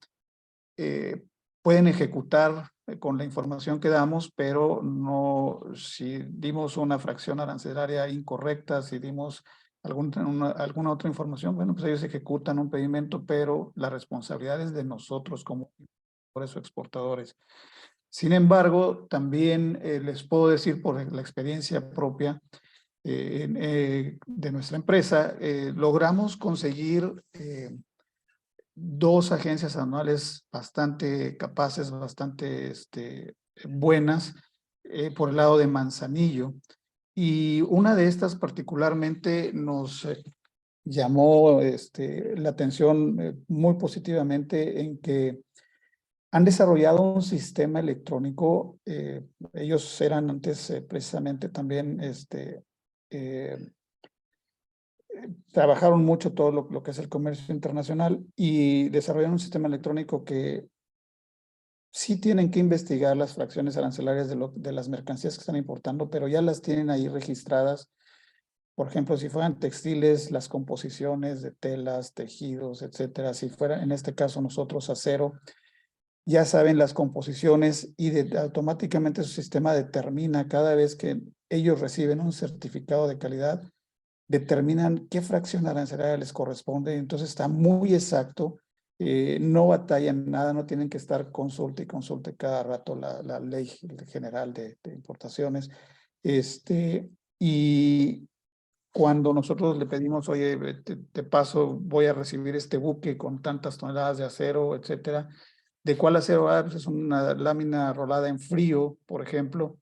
F: pueden ejecutar con la información que damos, pero no, si dimos una fracción arancelaria incorrecta, si dimos alguna otra información, bueno, pues ellos ejecutan un pedimento, pero la responsabilidad es de nosotros como importadores o exportadores. Sin embargo, también les puedo decir por la experiencia propia de nuestra empresa, logramos conseguir 2 agencias anuales bastante capaces, bastante buenas, por el lado de Manzanillo. Y una de estas particularmente nos llamó la atención muy positivamente, en que han desarrollado un sistema electrónico. Ellos eran antes precisamente también trabajaron mucho todo lo que es el comercio internacional, y desarrollaron un sistema electrónico que sí tienen que investigar las fracciones arancelarias de las mercancías que están importando, pero ya las tienen ahí registradas. Por ejemplo, si fueran textiles, las composiciones de telas, tejidos, etcétera. Si fuera, en este caso nosotros, acero, ya saben las composiciones, y automáticamente su sistema determina, cada vez que ellos reciben un certificado de calidad, determinan qué fracción arancelaria les corresponde. Entonces está muy exacto, no batallan nada, no tienen que estar consulte y consulte cada rato la ley general de importaciones. Y cuando nosotros le pedimos, oye, te paso, voy a recibir este buque con tantas toneladas de acero, etcétera. ¿De cuál acero? Pues es una lámina rolada en frío, por ejemplo.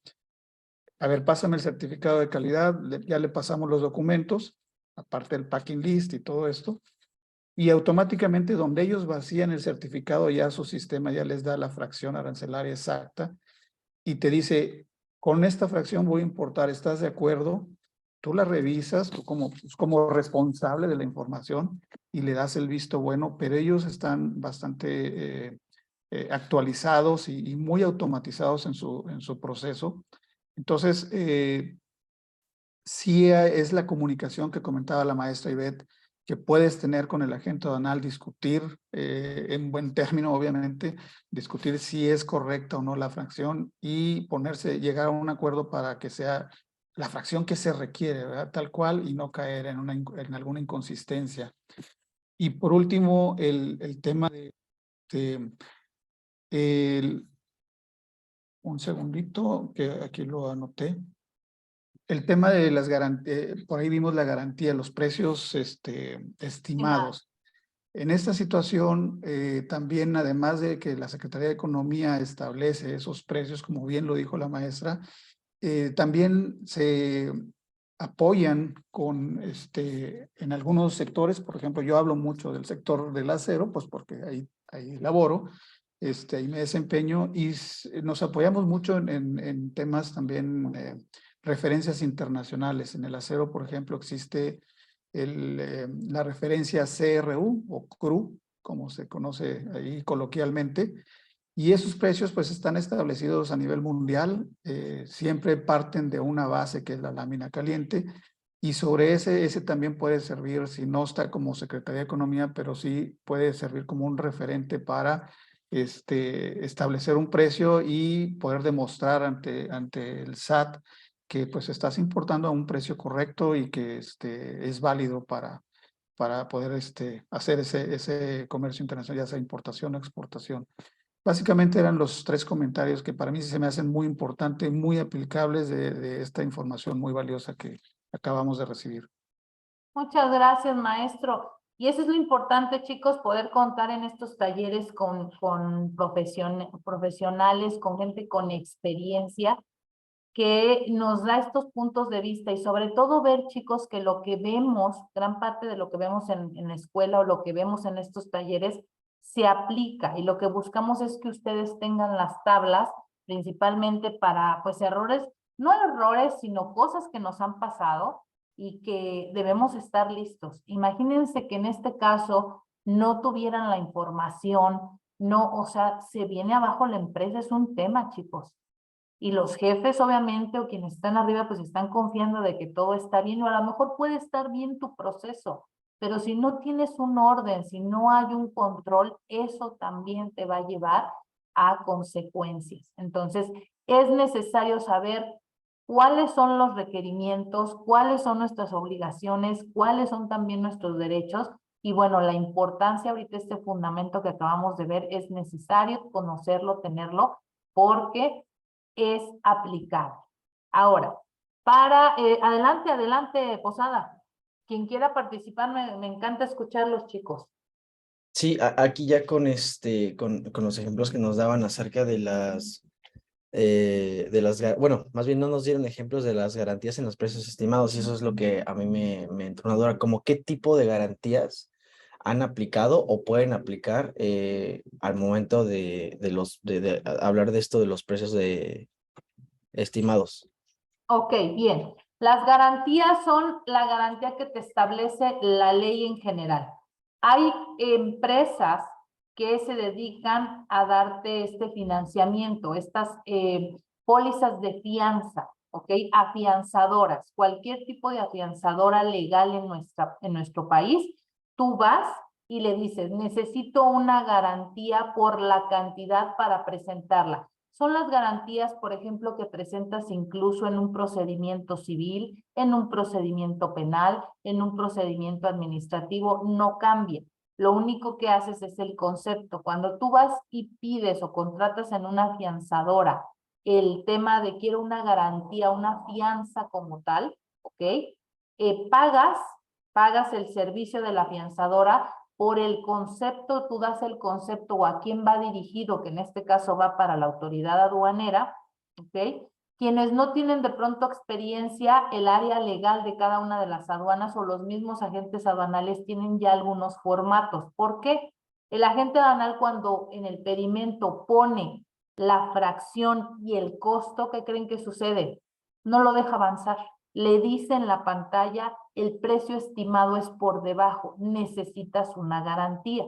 F: A ver, pásame el certificado de calidad, ya le pasamos los documentos, aparte del packing list y todo esto, y automáticamente donde ellos vacían el certificado, ya su sistema ya les da la fracción arancelaria exacta y te dice, con esta fracción voy a importar, ¿estás de acuerdo? Tú la revisas, tú como responsable de la información, y le das el visto bueno, pero ellos están bastante actualizados y muy automatizados en su proceso. Entonces, sí es la comunicación que comentaba la maestra Ivette, que puedes tener con el agente aduanal, discutir en buen término, obviamente, discutir si es correcta o no la fracción y llegar a un acuerdo para que sea la fracción que se requiere, ¿verdad? Tal cual, y no caer en alguna inconsistencia. Y por último, el tema un segundito, que aquí lo anoté. El tema de las garantías, por ahí vimos la garantía, los precios estimados. En esta situación, también, además de que la Secretaría de Economía establece esos precios, como bien lo dijo la maestra, también se apoyan con, en algunos sectores, por ejemplo, yo hablo mucho del sector del acero, pues porque ahí laboro, ahí me desempeño, y nos apoyamos mucho en temas también, referencias internacionales. En el acero, por ejemplo, existe la referencia CRU o CRU, como se conoce ahí coloquialmente, y esos precios pues están establecidos a nivel mundial, siempre parten de una base que es la lámina caliente, y sobre ese también puede servir, si no está como Secretaría de Economía, pero sí puede servir como un referente para establecer un precio y poder demostrar ante el SAT que pues estás importando a un precio correcto y que es válido para poder hacer ese comercio internacional, ya sea importación o exportación. Básicamente eran los 3 comentarios que para mí se me hacen muy importantes, muy aplicables de esta información muy valiosa que acabamos de recibir.
A: Muchas gracias, maestro. Y eso es lo importante, chicos, poder contar en estos talleres con profesionales, con gente con experiencia, que nos da estos puntos de vista y sobre todo ver, chicos, que lo que vemos, gran parte de lo que vemos en la escuela o lo que vemos en estos talleres, se aplica, y lo que buscamos es que ustedes tengan las tablas, principalmente para, pues, errores, no errores, sino cosas que nos han pasado y que debemos estar listos. Imagínense que en este caso no tuvieran la información, no, o sea, se viene abajo la empresa, es un tema, chicos. Y los jefes, obviamente, o quienes están arriba, pues están confiando de que todo está bien, o a lo mejor puede estar bien tu proceso, pero si no tienes un orden, si no hay un control, eso también te va a llevar a consecuencias. Entonces, es necesario saber cuáles son los requerimientos, cuáles son nuestras obligaciones, cuáles son también nuestros derechos. Y bueno, la importancia ahorita, este fundamento que acabamos de ver, es necesario conocerlo, tenerlo, porque es aplicable. Ahora, adelante, Posada. Quien quiera participar, me encanta escuchar los chicos.
D: Sí, aquí ya con los ejemplos que nos daban acerca de bueno, más bien no nos dieron ejemplos de las garantías en los precios estimados, y eso es lo que a mí me entró una duda, como qué tipo de garantías han aplicado o pueden aplicar al momento de hablar de esto de los precios estimados.
A: Ok, bien. Las garantías son la garantía que te establece la ley en general. Hay empresas que se dedican a darte este financiamiento, estas pólizas de fianza, ¿ok? Afianzadoras, cualquier tipo de afianzadora legal en nuestro país, tú vas y le dices, necesito una garantía por la cantidad para presentarla. Son las garantías, por ejemplo, que presentas incluso en un procedimiento civil, en un procedimiento penal, en un procedimiento administrativo, no cambia. Lo único que haces es el concepto. Cuando tú vas y pides o contratas en una afianzadora el tema de quiero una garantía, una fianza como tal, ¿ok? Pagas el servicio de la afianzadora por el concepto, tú das el concepto o a quién va dirigido, que en este caso va para la autoridad aduanera, ¿ok? Quienes no tienen de pronto experiencia, el área legal de cada una de las aduanas o los mismos agentes aduanales tienen ya algunos formatos. ¿Por qué? El agente aduanal, cuando en el pedimento pone la fracción y el costo, ¿qué creen que sucede? No lo deja avanzar. Le dice en la pantalla, el precio estimado es por debajo, necesitas una garantía.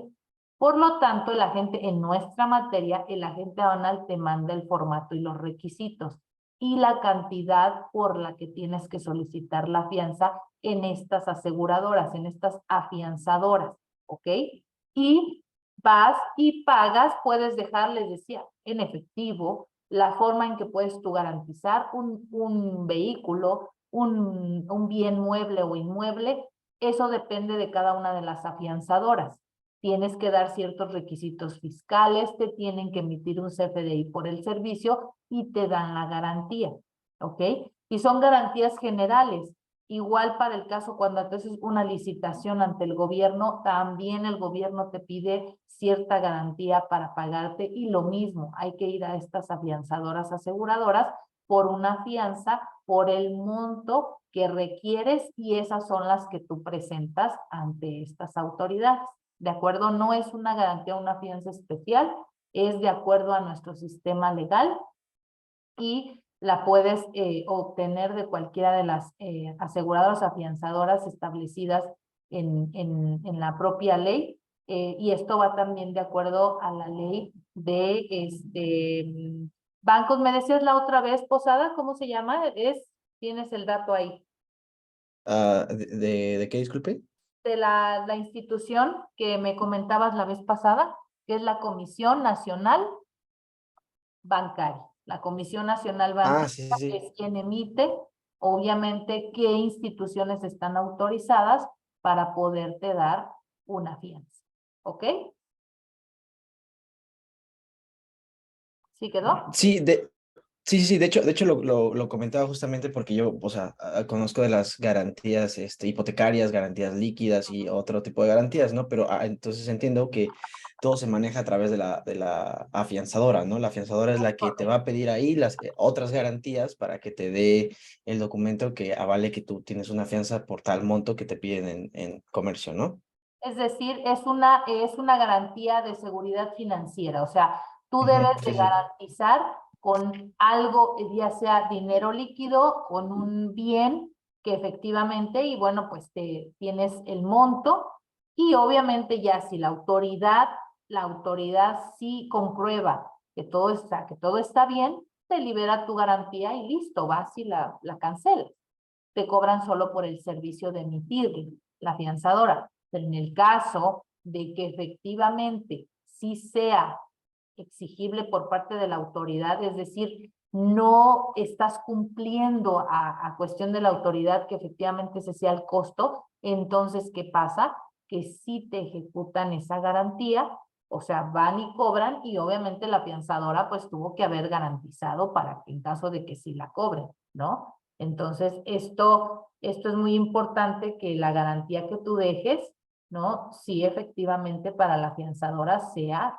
A: Por lo tanto, el agente, en nuestra materia, el agente aduanal te manda el formato y los requisitos. y la cantidad por la que tienes que solicitar la fianza en estas aseguradoras, en estas afianzadoras, ¿ok? Y vas y pagas, puedes dejar, les decía, en efectivo, la forma en que puedes tú garantizar un vehículo, un bien mueble o inmueble, eso depende de cada una de las afianzadoras. Tienes que dar ciertos requisitos fiscales, te tienen que emitir un CFDI por el servicio y te dan la garantía, ¿ok? Y son garantías generales. Igual para el caso cuando haces una licitación ante el gobierno, también el gobierno te pide cierta garantía para pagarte y lo mismo, hay que ir a estas afianzadoras aseguradoras por una fianza, por el monto que requieres y esas son las que tú presentas ante estas autoridades. ¿De acuerdo? No es una garantía, una fianza especial, es de acuerdo a nuestro sistema legal y la puedes obtener de cualquiera de las aseguradoras afianzadoras establecidas en la propia ley. Y esto va también de acuerdo a la ley de bancos. Me decías la otra vez, Posada, ¿cómo se llama? Tienes el dato ahí.
D: ¿De qué, disculpe?
A: De la institución que me comentabas la vez pasada, que es la Comisión Nacional Bancaria. La Comisión Nacional Bancaria
D: Sí, sí, sí.
A: es quien emite, obviamente, qué instituciones están autorizadas para poderte dar una fianza. ¿Ok? ¿Sí quedó?
D: Sí, sí, de hecho lo comentaba justamente porque yo, o sea, conozco de las garantías hipotecarias, garantías líquidas y otro tipo de garantías, ¿no? Pero entonces entiendo que todo se maneja a través de la afianzadora, ¿no? La afianzadora es la que te va a pedir ahí las otras garantías para que te dé el documento que avale que tú tienes una fianza por tal monto que te piden en comercio, ¿no?
A: Es decir, es una garantía de seguridad financiera, o sea, tú debes de
D: Sí, sí.
A: garantizar con algo, ya sea dinero líquido, con un bien que efectivamente, y bueno, pues tienes el monto, y obviamente ya si la autoridad sí comprueba que todo está bien, te libera tu garantía y listo, vas y la cancelas. Te cobran solo por el servicio de emitir la fianzadora. Pero en el caso de que efectivamente sí sea exigible por parte de la autoridad, es decir, no estás cumpliendo a cuestión de la autoridad que efectivamente ese sea el costo, entonces, ¿qué pasa? Que sí te ejecutan esa garantía, o sea, van y cobran y obviamente la fianzadora pues tuvo que haber garantizado para que en caso de que sí la cobren, ¿no? Entonces, esto es muy importante que la garantía que tú dejes, ¿no? Sí, efectivamente para la fianzadora sea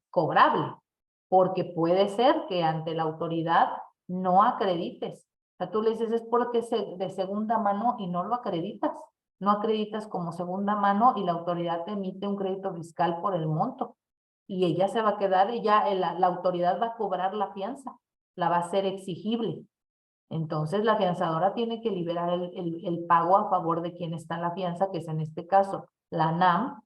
A: cobrable, porque puede ser que ante la autoridad no acredites. O sea, tú le dices es porque es de segunda mano y no lo acreditas. No acreditas como segunda mano y la autoridad te emite un crédito fiscal por el monto. Y ella se va a quedar, la autoridad va a cobrar la fianza, la va a hacer exigible. Entonces, la fianzadora tiene que liberar el pago a favor de quien está en la fianza, que es en este caso la NAM,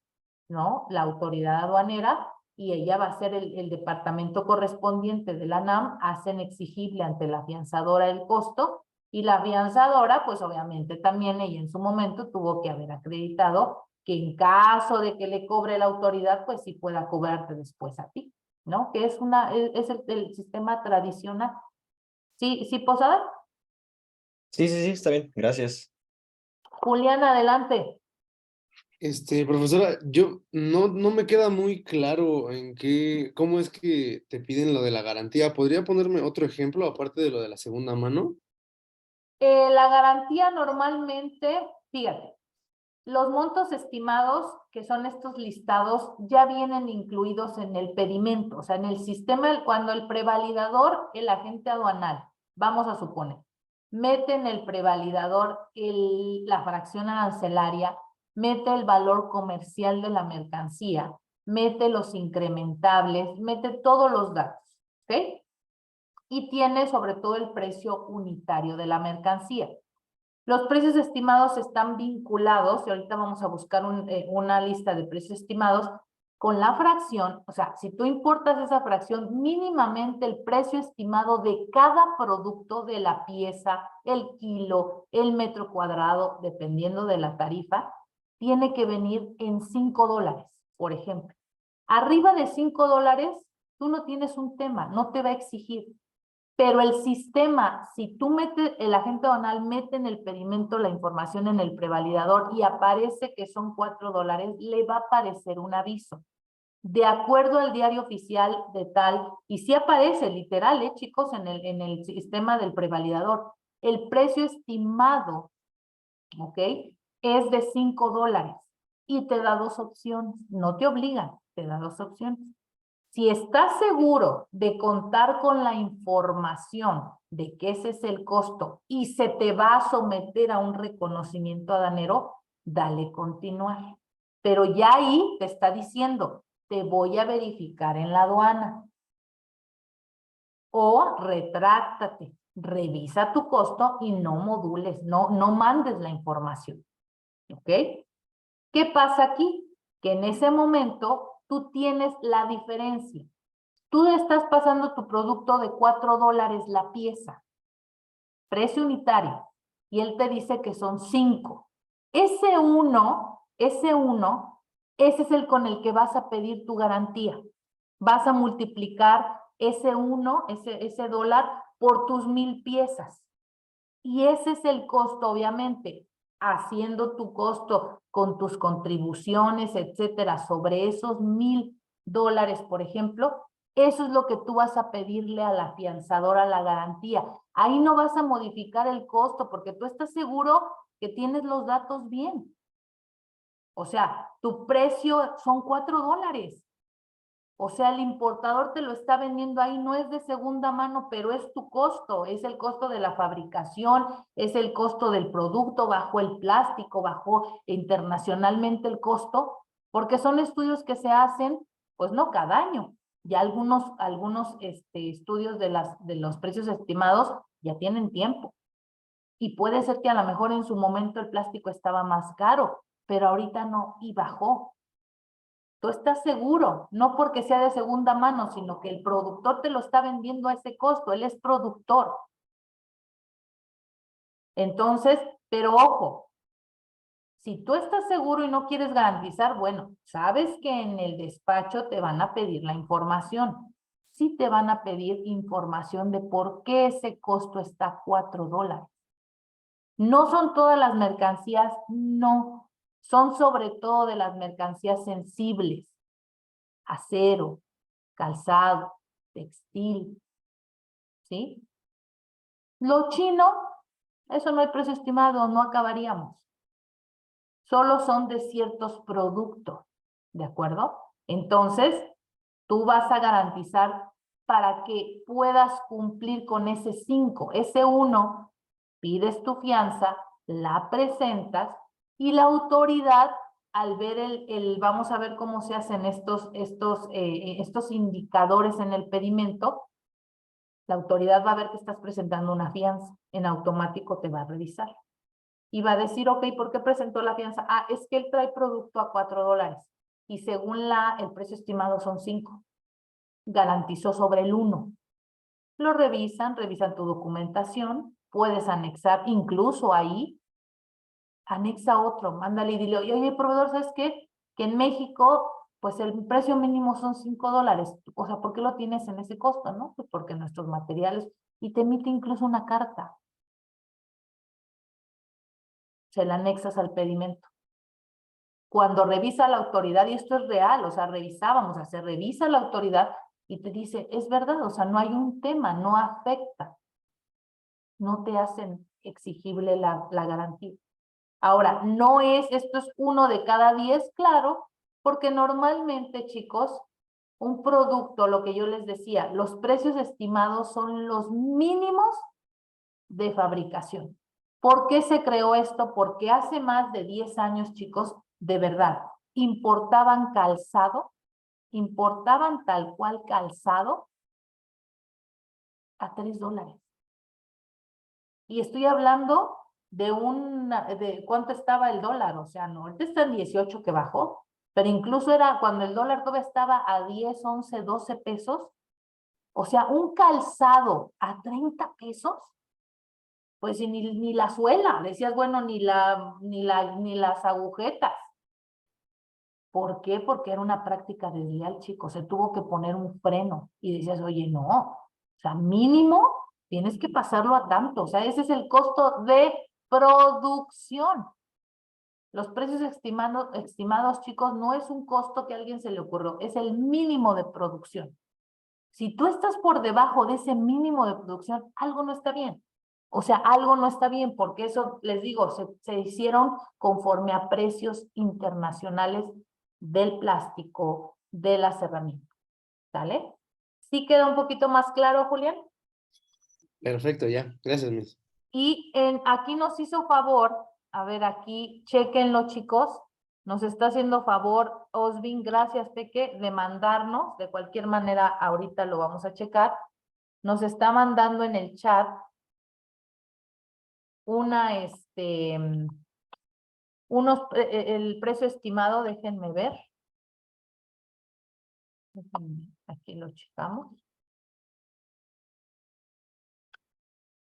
A: ¿no? La autoridad aduanera, y ella va a ser el departamento correspondiente de la NAM, hacen exigible ante la fianzadora el costo, y la fianzadora, pues obviamente también ella en su momento tuvo que haber acreditado que en caso de que le cobre la autoridad, pues sí pueda cobrarte después a ti, ¿no? Que es el sistema tradicional. ¿Sí, sí, Posada?
D: Sí, sí, sí, está bien, gracias.
A: Julián, adelante.
G: Profesora, yo no me queda muy claro cómo es que te piden lo de la garantía. ¿Podría ponerme otro ejemplo aparte de lo de la segunda mano?
A: La garantía normalmente, fíjate, los montos estimados, que son estos listados, ya vienen incluidos en el pedimento, o sea, en el sistema, cuando el prevalidador, el agente aduanal, vamos a suponer, mete en el prevalidador la fracción arancelaria, mete el valor comercial de la mercancía, mete los incrementables, mete todos los datos, ¿ok? Y tiene sobre todo el precio unitario de la mercancía. Los precios estimados están vinculados, y ahorita vamos a buscar una lista de precios estimados, con la fracción, o sea, si tú importas esa fracción, mínimamente el precio estimado de cada producto de la pieza, el kilo, el metro cuadrado, dependiendo de la tarifa, tiene que venir en $5, por ejemplo. Arriba de $5, tú no tienes un tema, no te va a exigir. Pero el sistema, si tú metes, el agente aduanal mete en el pedimento la información en el prevalidador y aparece que son $4, le va a aparecer un aviso. De acuerdo al diario oficial de tal, y sí aparece literal, chicos, en el sistema del prevalidador, el precio estimado, ¿ok? Es de $5 y te da dos opciones, no te obligan, te da dos opciones. Si estás seguro de contar con la información de que ese es el costo y se te va a someter a un reconocimiento aduanero, dale continuar. Pero ya ahí te está diciendo, te voy a verificar en la aduana. O retráctate, revisa tu costo y no modules, no mandes la información. ¿Ok? ¿Qué pasa aquí? Que en ese momento tú tienes la diferencia. Tú estás pasando tu producto de $4 la pieza, precio unitario, y él te dice que son 5. Ese uno, ese es el con el que vas a pedir tu garantía. Vas a multiplicar ese dólar por tus 1,000 piezas. Y ese es el costo, obviamente, haciendo tu costo con tus contribuciones, etcétera, sobre esos $1,000, por ejemplo, eso es lo que tú vas a pedirle a la afianzadora, la garantía. Ahí no vas a modificar el costo porque tú estás seguro que tienes los datos bien. O sea, tu precio son $4. O sea, el importador te lo está vendiendo ahí, no es de segunda mano, pero es tu costo, es el costo de la fabricación, es el costo del producto, bajó el plástico, bajó internacionalmente el costo, porque son estudios que se hacen, pues no cada año. Ya algunos estudios de los precios estimados ya tienen tiempo. Y puede ser que a lo mejor en su momento el plástico estaba más caro, pero ahorita no, y bajó. Tú estás seguro, no porque sea de segunda mano, sino que el productor te lo está vendiendo a ese costo, él es productor. Entonces, pero ojo, si tú estás seguro y no quieres garantizar, bueno, sabes que en el despacho te van a pedir la información. Sí te van a pedir información de por qué ese costo está a $4. ¿No son todas las mercancías? No, son sobre todo de las mercancías sensibles. Acero, calzado, textil, ¿sí? Lo chino, eso no hay precio estimado, no acabaríamos. Solo son de ciertos productos, ¿de acuerdo? Entonces, tú vas a garantizar para que puedas cumplir con ese 5, ese 1, pides tu fianza, la presentas y la autoridad al ver vamos a ver cómo se hacen estos indicadores en el pedimento, la autoridad va a ver que estás presentando una fianza, en automático te va a revisar. Y va a decir, ok, ¿por qué presentó la fianza? Ah, es que él trae producto a $4 y según el precio estimado son 5. Garantizó sobre el 1. Lo revisan tu documentación, puedes anexar, incluso ahí, anexa otro, mándale y dile, oye, proveedor, ¿sabes qué? Que en México, pues el precio mínimo son $5. O sea, ¿por qué lo tienes en ese costo, no? Pues porque nuestros materiales, y te emite incluso una carta. Se la anexas al pedimento. Cuando revisa la autoridad, y esto es real, o sea, se revisa la autoridad y te dice, es verdad, o sea, no hay un tema, no afecta. No te hacen exigible la garantía. Ahora, esto es 1 de cada 10, claro, porque normalmente, chicos, un producto, lo que yo les decía, los precios estimados son los mínimos de fabricación. ¿Por qué se creó esto? Porque hace más de 10 años, chicos, de verdad, importaban tal cual calzado a $3. Y estoy hablando de cuánto estaba el dólar, o sea, no, ahorita está en 18 que bajó, pero incluso era cuando el dólar todavía estaba a 10, 11, 12 pesos, o sea, un calzado a 30 pesos, pues ni la suela, decías, bueno, ni las agujetas. ¿Por qué? Porque era una práctica desleal, chicos. Se tuvo que poner un freno y decías, oye, no, o sea, mínimo tienes que pasarlo a tanto. O sea, ese es el costo de producción. Los precios estimados, chicos, no es un costo que a alguien se le ocurrió, es el mínimo de producción. Si tú estás por debajo de ese mínimo de producción, algo no está bien. O sea, algo no está bien, porque eso, les digo, se hicieron conforme a precios internacionales del plástico, de las herramientas. ¿Sale? ¿Sí queda un poquito más claro, Julián?
G: Perfecto, ya. Gracias, Miss.
A: Y aquí nos hizo favor, a ver, aquí, chequenlo, chicos, nos está haciendo favor Osvin, gracias, Peque, de mandarnos, de cualquier manera, ahorita lo vamos a checar, nos está mandando en el chat el precio estimado, déjenme ver. Aquí lo checamos.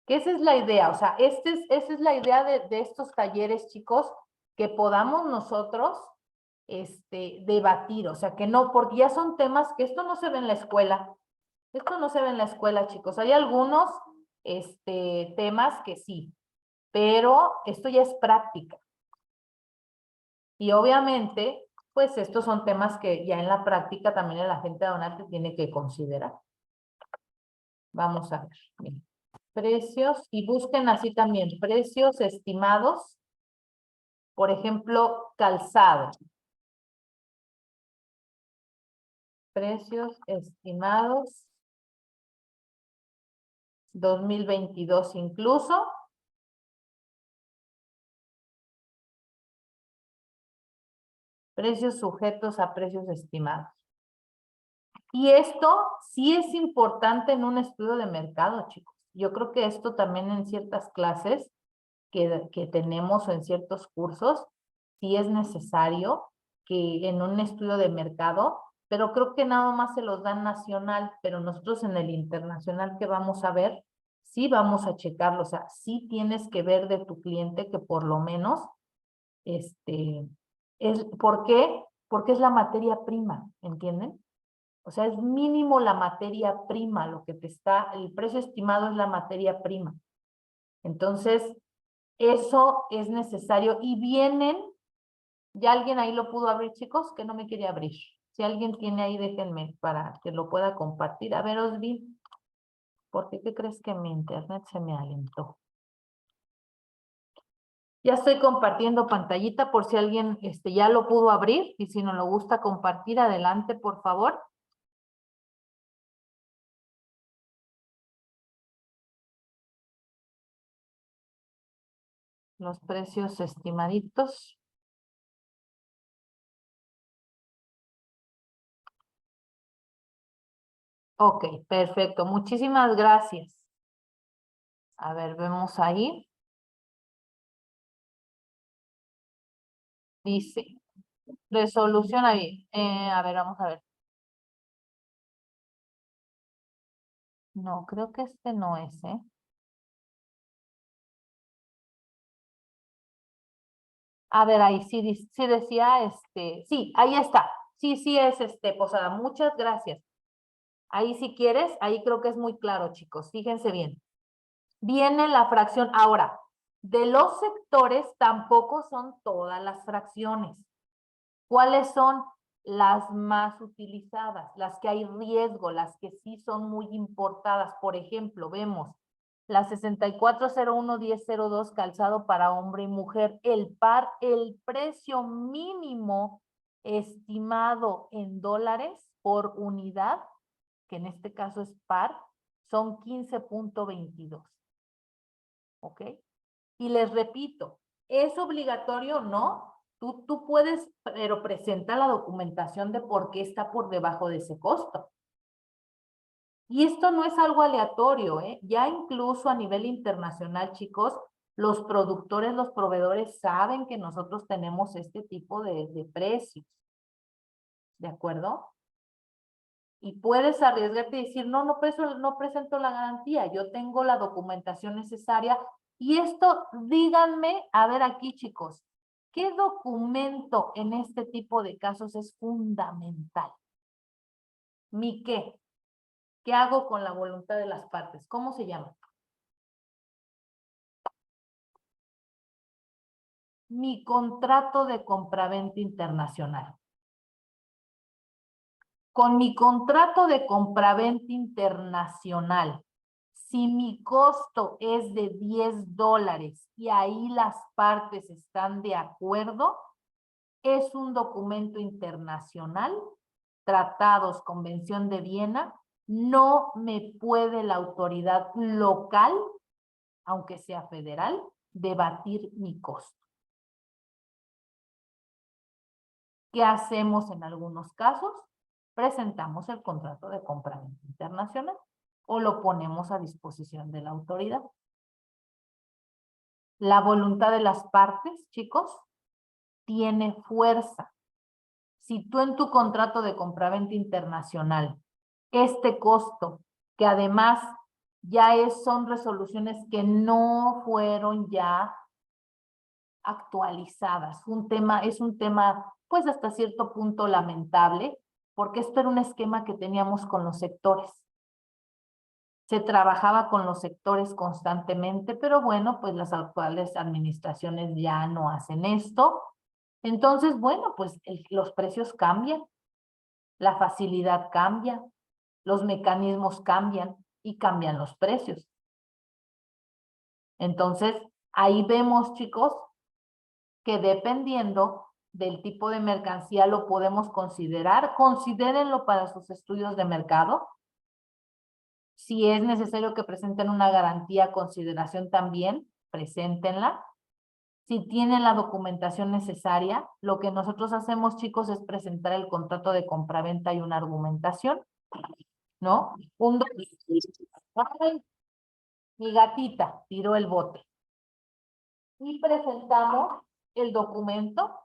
A: Que esa es la idea, o sea, esa es la idea de estos talleres, chicos, que podamos nosotros debatir, o sea, que no, porque ya son temas que esto no se ve en la escuela. Esto no se ve en la escuela, chicos. Hay algunos temas que sí, pero esto ya es práctica. Y obviamente, pues estos son temas que ya en la práctica también el agente aduanal tiene que considerar. Vamos a ver. Miren. Precios, y busquen así también, precios estimados, por ejemplo, calzado. Precios estimados 2022 incluso. Precios sujetos a precios estimados. Y esto sí es importante en un estudio de mercado, chicos. Yo creo que esto también en ciertas clases que tenemos o en ciertos cursos, sí es necesario que en un estudio de mercado, pero creo que nada más se los dan nacional, pero nosotros en el internacional que vamos a ver, sí vamos a checarlo, o sea, sí tienes que ver de tu cliente que por lo menos, ¿por qué? Porque es la materia prima, ¿entienden? O sea, es mínimo la materia prima, lo que el precio estimado es la materia prima. Entonces, eso es necesario y vienen, ya alguien ahí lo pudo abrir, chicos, que no me quiere abrir. Si alguien tiene ahí, déjenme para que lo pueda compartir. A ver, Osvi, ¿por qué crees que mi internet se me alentó? Ya estoy compartiendo pantallita por si alguien ya lo pudo abrir y si no lo gusta compartir, adelante, por favor. Los precios estimaditos. Ok, perfecto. Muchísimas gracias. A ver, vemos ahí. Dice, resolución ahí. A ver, vamos a ver. No, creo que este no es, ¿eh? A ver, ahí sí decía, sí, ahí está. Sí es Posada. Muchas gracias. Ahí si quieres, ahí creo que es muy claro, chicos. Fíjense bien. Viene la fracción. Ahora, de los sectores tampoco son todas las fracciones. ¿Cuáles son las más utilizadas? Las que hay riesgo, las que sí son muy importadas. Por ejemplo, vemos la 6401-1002 calzado para hombre y mujer. El par, el precio mínimo estimado en dólares por unidad, que en este caso es par, son 15.22. ¿Ok? Y les repito, ¿es obligatorio? No. Tú puedes, pero presenta la documentación de por qué está por debajo de ese costo. Y esto no es algo aleatorio, ¿eh? Ya incluso a nivel internacional, chicos, los productores, los proveedores saben que nosotros tenemos este tipo de precios. ¿de acuerdo? Y puedes arriesgarte y decir, no presento la garantía, yo tengo la documentación necesaria. Y esto, díganme, a ver aquí, chicos, ¿qué documento en este tipo de casos es fundamental? ¿Mi qué? ¿Qué hago con la voluntad de las partes? ¿Cómo se llama? Mi contrato de compraventa internacional. Con mi contrato de compraventa internacional, si mi costo es de $10 y ahí las partes están de acuerdo, es un documento internacional, tratados, Convención de Viena, no me puede la autoridad local, aunque sea federal, debatir mi costo. ¿Qué hacemos en algunos casos? Presentamos el contrato de compraventa internacional o lo ponemos a disposición de la autoridad. La voluntad de las partes, chicos, tiene fuerza. Si tú en tu contrato de compraventa internacional, este costo, que además ya son resoluciones que no fueron ya actualizadas, es un tema pues hasta cierto punto lamentable, porque esto era un esquema que teníamos con los sectores. Se trabajaba con los sectores constantemente, pero bueno, pues las actuales administraciones ya no hacen esto. Entonces, bueno, pues los precios cambian, la facilidad cambia, los mecanismos cambian y cambian los precios. Entonces, ahí vemos, chicos, que dependiendo del tipo de mercancía lo podemos considerar. Considérenlo para sus estudios de mercado. Si es necesario que presenten una garantía a consideración también, preséntenla. Si tienen la documentación necesaria, lo que nosotros hacemos, chicos, es presentar el contrato de compraventa y una argumentación, ¿no? Ay, mi gatita tiró el bote. Y presentamos el documento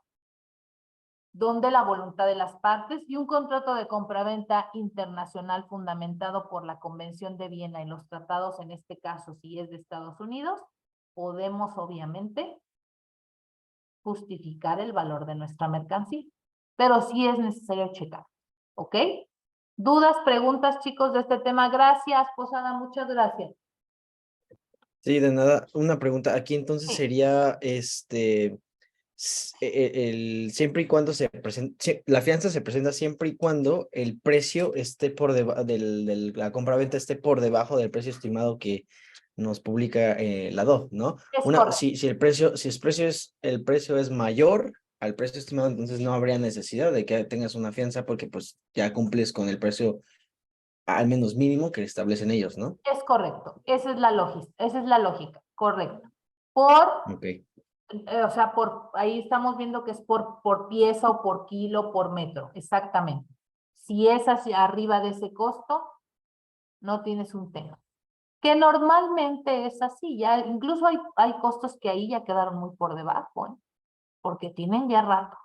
A: donde la voluntad de las partes y un contrato de compraventa internacional fundamentado por la Convención de Viena y los tratados, en este caso, si es de Estados Unidos, podemos obviamente justificar el valor de nuestra mercancía, pero sí es necesario checar, ¿ok? ¿Dudas, preguntas, chicos, de este tema? Gracias, Posada, muchas gracias.
D: Sí, de nada. Una pregunta. Aquí entonces
A: Sí.
D: sería siempre y cuando la fianza se presenta siempre y cuando el precio esté por debajo la compraventa esté por debajo del precio estimado que nos publica la DOF, ¿no?
A: Es correcto.
D: Si el precio es mayor al precio estimado, entonces no habría necesidad de que tengas una fianza porque pues ya cumples con el precio al menos mínimo que establecen ellos, ¿no?
A: Es correcto, esa es la lógica, correcto.
D: Ok.
A: O sea, ahí estamos viendo que es por pieza o por kilo, por metro, exactamente. Si es hacia arriba de ese costo, no tienes un tema. Que normalmente es así, ya incluso hay costos que ahí ya quedaron muy por debajo, ¿eh? Porque tienen ya rato.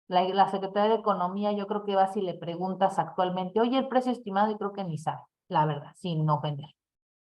A: La Secretaría de Economía, yo creo que va si le preguntas actualmente, oye, el precio estimado, y creo que ni sabe, la verdad, sin no ofender.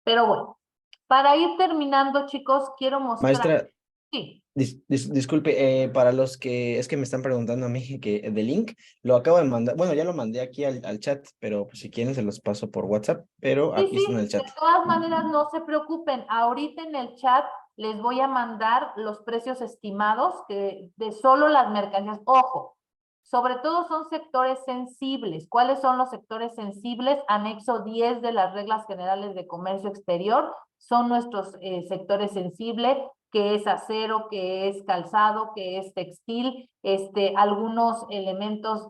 A: Pero bueno, para ir terminando, chicos, quiero mostrar.
D: Maestra,
A: sí.
D: Disculpe, para los que es que me están preguntando a mí que de link, lo acabo de mandar, bueno, ya lo mandé aquí al chat, pero pues, si quieren se los paso por WhatsApp, pero aquí está en el chat.
A: De todas maneras, no se preocupen, ahorita en el chat les voy a mandar los precios estimados de solo las mercancías. Ojo, sobre todo son sectores sensibles. ¿Cuáles son los sectores sensibles? Anexo 10 de las reglas generales de comercio exterior son nuestros sectores sensibles, que es acero, que es calzado, que es textil, algunos elementos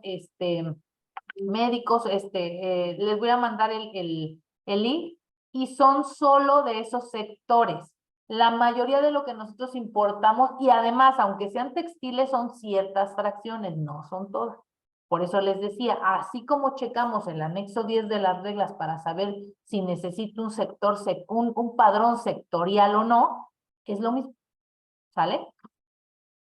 A: médicos, les voy a mandar el link, y son solo de esos sectores. La mayoría de lo que nosotros importamos, y además, aunque sean textiles, son ciertas fracciones, no son todas. Por eso les decía, así como checamos el anexo 10 de las reglas para saber si necesito un sector, un padrón sectorial o no, es lo mismo, ¿sale?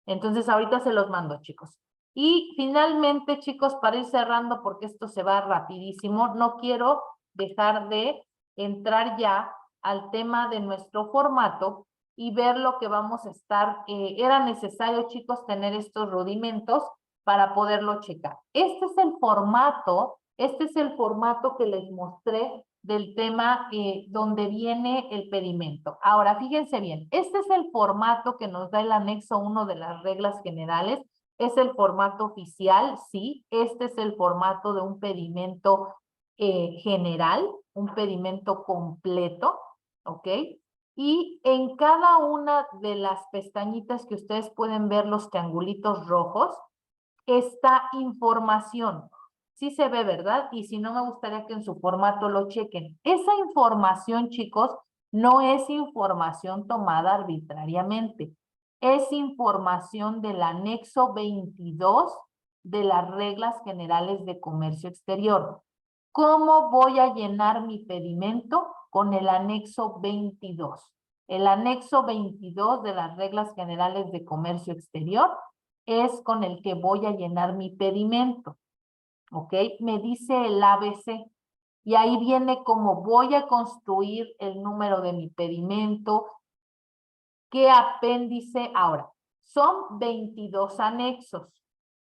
A: Entonces ahorita se los mando, chicos. Y finalmente, chicos, para ir cerrando, porque esto se va rapidísimo, no quiero dejar de entrar ya al tema de nuestro formato y ver lo que vamos a estar. Era necesario, chicos, tener estos rudimentos para poderlo checar. Este es el formato que les mostré del tema donde viene el pedimento. Ahora, fíjense bien, este es el formato que nos da el anexo 1 de las reglas generales. Es el formato oficial, sí. Este es el formato de un pedimento general, un pedimento completo, ¿ok? Y en cada una de las pestañitas que ustedes pueden ver los triangulitos rojos, está información. Sí se ve, ¿verdad? Y si no, me gustaría que en su formato lo chequen. Esa información, chicos, no es información tomada arbitrariamente. Es información del anexo 22 de las reglas generales de comercio exterior. ¿Cómo voy a llenar mi pedimento? Con el anexo 22. El anexo 22 de las reglas generales de comercio exterior es con el que voy a llenar mi pedimento. ¿Ok? Me dice el ABC. Y ahí viene cómo voy a construir el número de mi pedimento. ¿Qué apéndice? Ahora, son 22 anexos.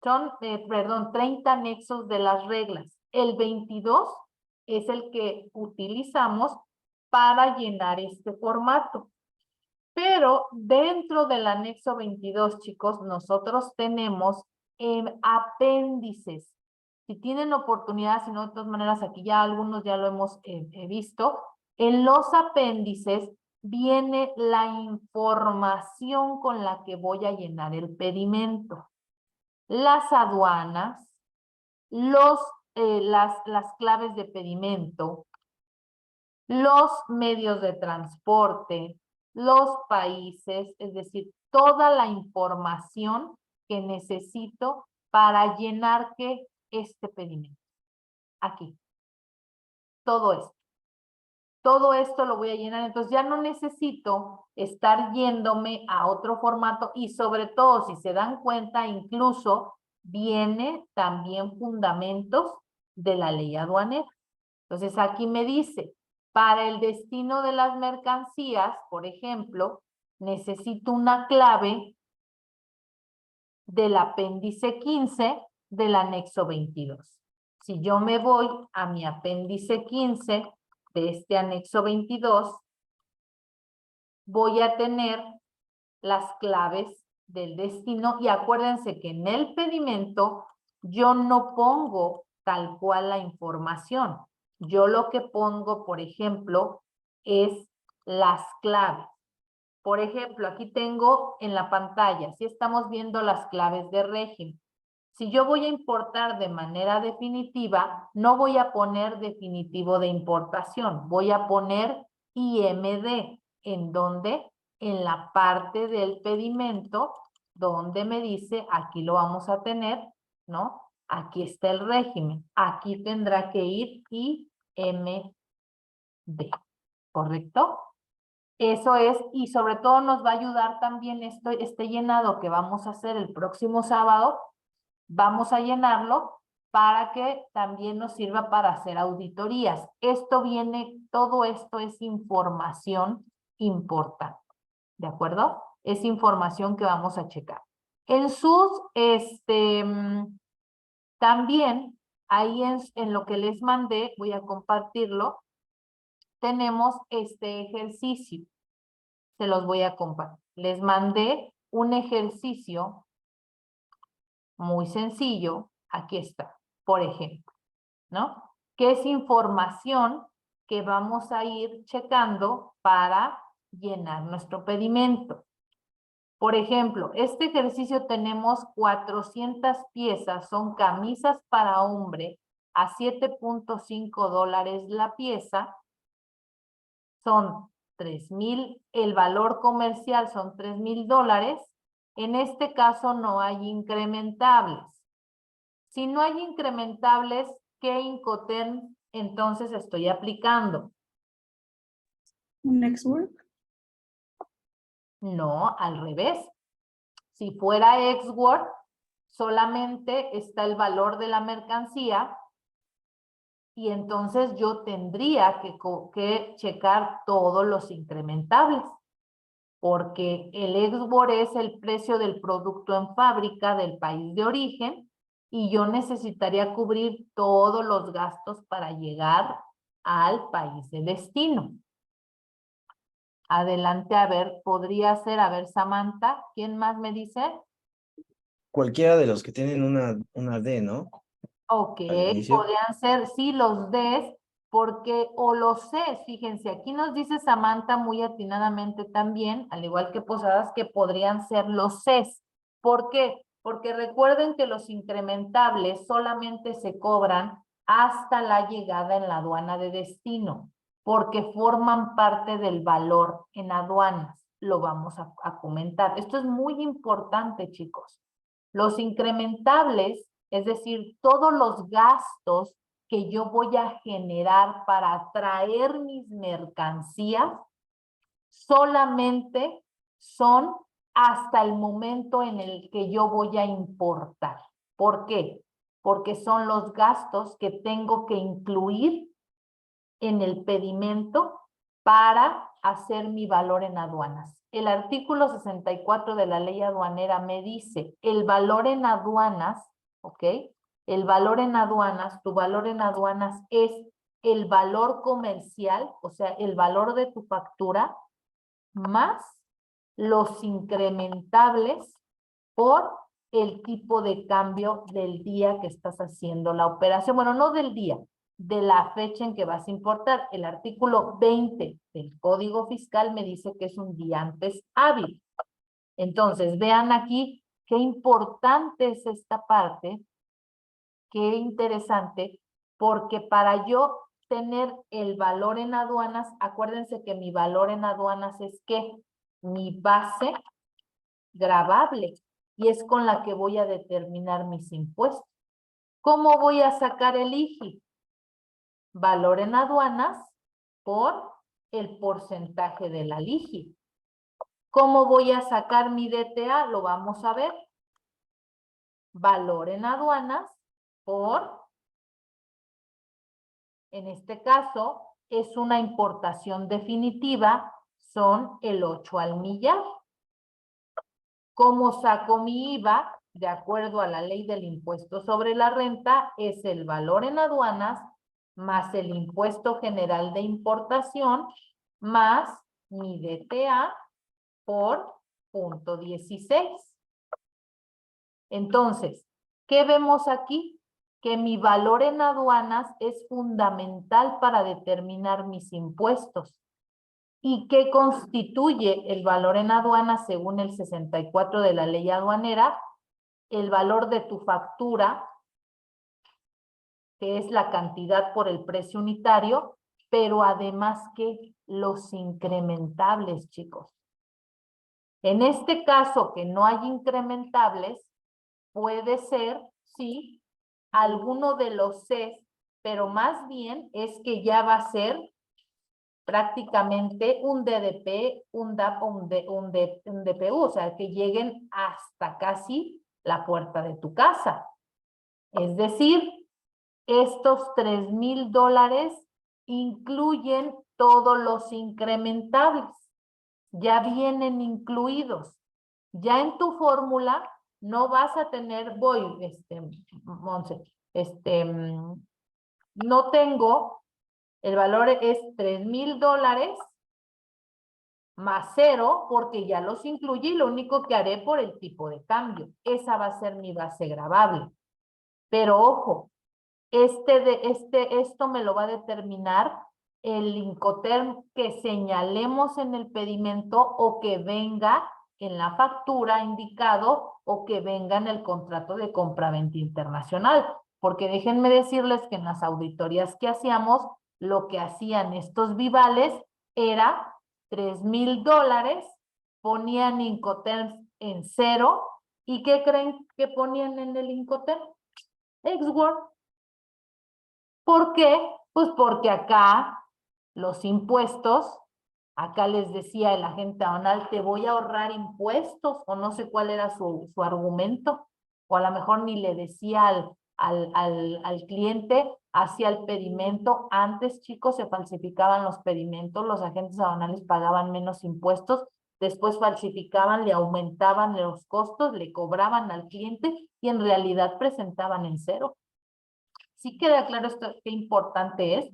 A: Son, 30 anexos de las reglas. El 22 es el que utilizamos para llenar este formato. Pero dentro del anexo 22, chicos, nosotros tenemos apéndices. Si tienen oportunidad, si no, de todas maneras, aquí ya algunos ya lo hemos visto. En los apéndices viene la información con la que voy a llenar el pedimento. Las aduanas, las claves de pedimento, los medios de transporte, los países, es decir, toda la información que necesito para llenar este pedimento. Aquí. Todo esto. Todo esto lo voy a llenar, entonces ya no necesito estar yéndome a otro formato y sobre todo, si se dan cuenta, incluso viene también fundamentos de la ley aduanera. Entonces aquí me dice, para el destino de las mercancías, por ejemplo, necesito una clave del apéndice 15 del anexo 22. Si yo me voy a mi apéndice 15 de este anexo 22, voy a tener las claves del destino y acuérdense que en el pedimento yo no pongo tal cual la información. Yo lo que pongo, por ejemplo, es las claves. Por ejemplo, aquí tengo en la pantalla, si estamos viendo las claves de régimen. Si yo voy a importar de manera definitiva, no voy a poner definitivo de importación, voy a poner IMD, en donde en la parte del pedimento, donde me dice, aquí lo vamos a tener, ¿no? Aquí está el régimen, aquí tendrá que ir IMD, ¿correcto? Eso es, y sobre todo nos va a ayudar también este llenado que vamos a hacer el próximo sábado. Vamos a llenarlo para que también nos sirva para hacer auditorías. Todo esto es información importante, ¿de acuerdo? Es información que vamos a checar. En sus, también, ahí en lo que les mandé, voy a compartirlo, tenemos este ejercicio. Se los voy a compartir. Les mandé un ejercicio muy sencillo. Aquí está, por ejemplo, ¿no? Que es información que vamos a ir checando para llenar nuestro pedimento. Por ejemplo, este ejercicio tenemos 400 piezas, son camisas para hombre a $7.5 la pieza. Son 3,000, el valor comercial son $3,000. En este caso no hay incrementables. Si no hay incrementables, ¿qué Incoterm entonces estoy aplicando?
B: ¿Un ex-work?
A: No, al revés. Si fuera ex-work, solamente está el valor de la mercancía y entonces yo tendría que checar todos los incrementables, porque el export es el precio del producto en fábrica del país de origen y yo necesitaría cubrir todos los gastos para llegar al país de destino. Adelante, a ver, podría ser, a ver, Samantha, ¿quién más me dice?
D: Cualquiera de los que tienen una D, ¿no?
A: Ok,
D: Al inicio.
A: podrían ser, sí, los Ds, porque, o los Cs, fíjense, aquí nos dice Samantha muy atinadamente también, al igual que Posadas, que podrían ser los Cs. ¿Por qué? Porque recuerden que los incrementables solamente se cobran hasta la llegada en la aduana de destino, porque forman parte del valor en aduanas. Lo vamos a comentar. Esto es muy importante, chicos. Los incrementables, es decir, todos los gastos que yo voy a generar para traer mis mercancías, solamente son hasta el momento en el que yo voy a importar. ¿Por qué? Porque son los gastos que tengo que incluir en el pedimento para hacer mi valor en aduanas. El artículo 64 de la ley aduanera me dice, el valor en aduanas, ¿ok? El valor en aduanas, tu valor en aduanas es el valor comercial, o sea, el valor de tu factura, más los incrementables por el tipo de cambio del día que estás haciendo la operación. Bueno, no del día, de la fecha en que vas a importar. El artículo 20 del Código Fiscal me dice que es un día antes hábil. Entonces, vean aquí qué importante es esta parte, qué interesante, porque para yo tener el valor en aduanas, acuérdense que mi valor en aduanas es que mi base gravable y es con la que voy a determinar mis impuestos. ¿Cómo voy a sacar el IGI? Valor en aduanas por el porcentaje de la IGI. ¿Cómo voy a sacar mi DTA? Lo vamos a ver. Valor en aduanas por, en este caso, es una importación definitiva, son el 8 al millar. ¿Cómo saco mi IVA? De acuerdo a la ley del impuesto sobre la renta, es el valor en aduanas más el impuesto general de importación más mi DTA por punto 16. Entonces, ¿qué vemos aquí? Que mi valor en aduanas es fundamental para determinar mis impuestos. ¿Y qué constituye el valor en aduanas según el 64 de la ley aduanera? El valor de tu factura, que es la cantidad por el precio unitario, pero además que los incrementables, chicos. En este caso que no hay incrementables, puede ser, sí, alguno de los Cs, pero más bien es que ya va a ser prácticamente un DDP, un DAP, un DPU, o sea, que lleguen hasta casi la puerta de tu casa. Es decir, estos $3,000 incluyen todos los incrementables. Ya vienen incluidos. Ya en tu fórmula no vas a tener, Monse, no tengo, el valor es $3,000 más 0 porque ya los incluye y lo único que haré por el tipo de cambio. Esa va a ser mi base gravable. Pero ojo, esto me lo va a determinar el Incoterm que señalemos en el pedimento o que venga en la factura indicado o que venga en el contrato de compraventa internacional. Porque déjenme decirles que en las auditorías que hacíamos, lo que hacían estos vivales era $3,000, ponían Incoterm en 0 y ¿qué creen que ponían en el Incoterm? Export. ¿Por qué? Pues porque acá los impuestos, acá les decía el agente aduanal, te voy a ahorrar impuestos, o no sé cuál era su argumento. o a lo mejor ni le decía al cliente, hacía el pedimento. Antes, chicos, se falsificaban los pedimentos, los agentes aduanales pagaban menos impuestos, después falsificaban, le aumentaban los costos, le cobraban al cliente y en realidad presentaban en cero. ¿Sí queda claro esto qué importante es?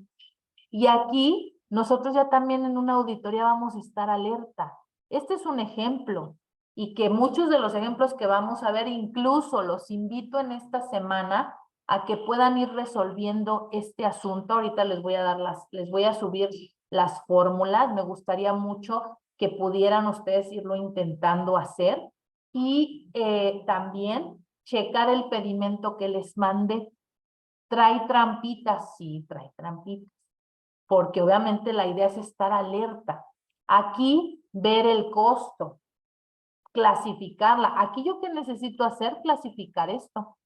A: Y aquí nosotros ya también en una auditoría vamos a estar alerta. Este es un ejemplo y que muchos de los ejemplos que vamos a ver, incluso los invito en esta semana a que puedan ir resolviendo este asunto. Ahorita les voy a subir las fórmulas. Me gustaría mucho que pudieran ustedes irlo intentando hacer y también checar el pedimento que les mande. ¿Trae trampitas? Sí, trae trampitas. Porque obviamente la idea es estar alerta. Aquí, ver el costo, clasificarla. Aquí yo qué necesito hacer, clasificar esto.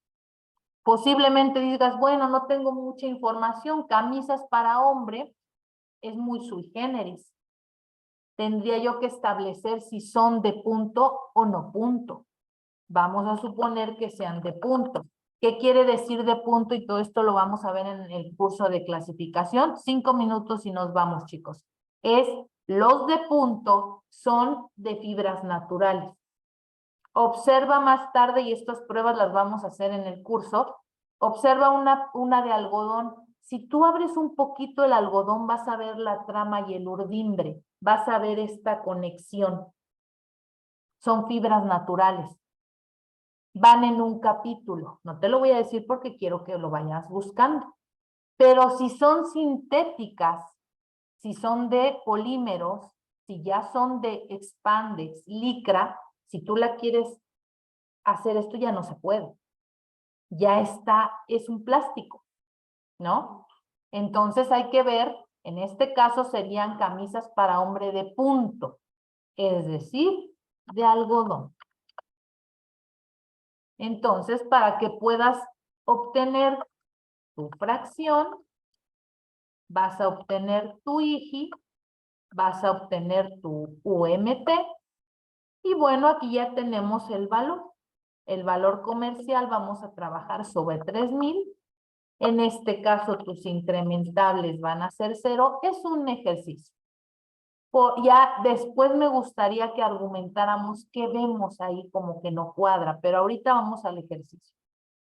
A: Posiblemente digas, bueno, no tengo mucha información, camisas para hombre es muy sui generis. Tendría yo que establecer si son de punto o no punto. Vamos a suponer que sean de punto. ¿Qué quiere decir de punto? Y todo esto lo vamos a ver en el curso de clasificación. 5 minutos y nos vamos, chicos. Los de punto son de fibras naturales. Observa más tarde, y estas pruebas las vamos a hacer en el curso, observa una de algodón. Si tú abres un poquito el algodón, vas a ver la trama y el urdimbre. Vas a ver esta conexión. Son fibras naturales. Van en un capítulo. No te lo voy a decir porque quiero que lo vayas buscando. Pero si son sintéticas, si son de polímeros, si ya son de expandex, licra, si tú la quieres hacer esto ya no se puede. Ya está, es un plástico, ¿no? Entonces hay que ver, en este caso serían camisas para hombre de punto, es decir, de algodón. Entonces, para que puedas obtener tu fracción, vas a obtener tu IGI, vas a obtener tu UMT, y bueno, aquí ya tenemos el valor. El valor comercial vamos a trabajar sobre 3,000. En este caso, tus incrementables van a ser 0. Es un ejercicio. Ya después me gustaría que argumentáramos qué vemos ahí como que no cuadra, pero ahorita vamos al ejercicio.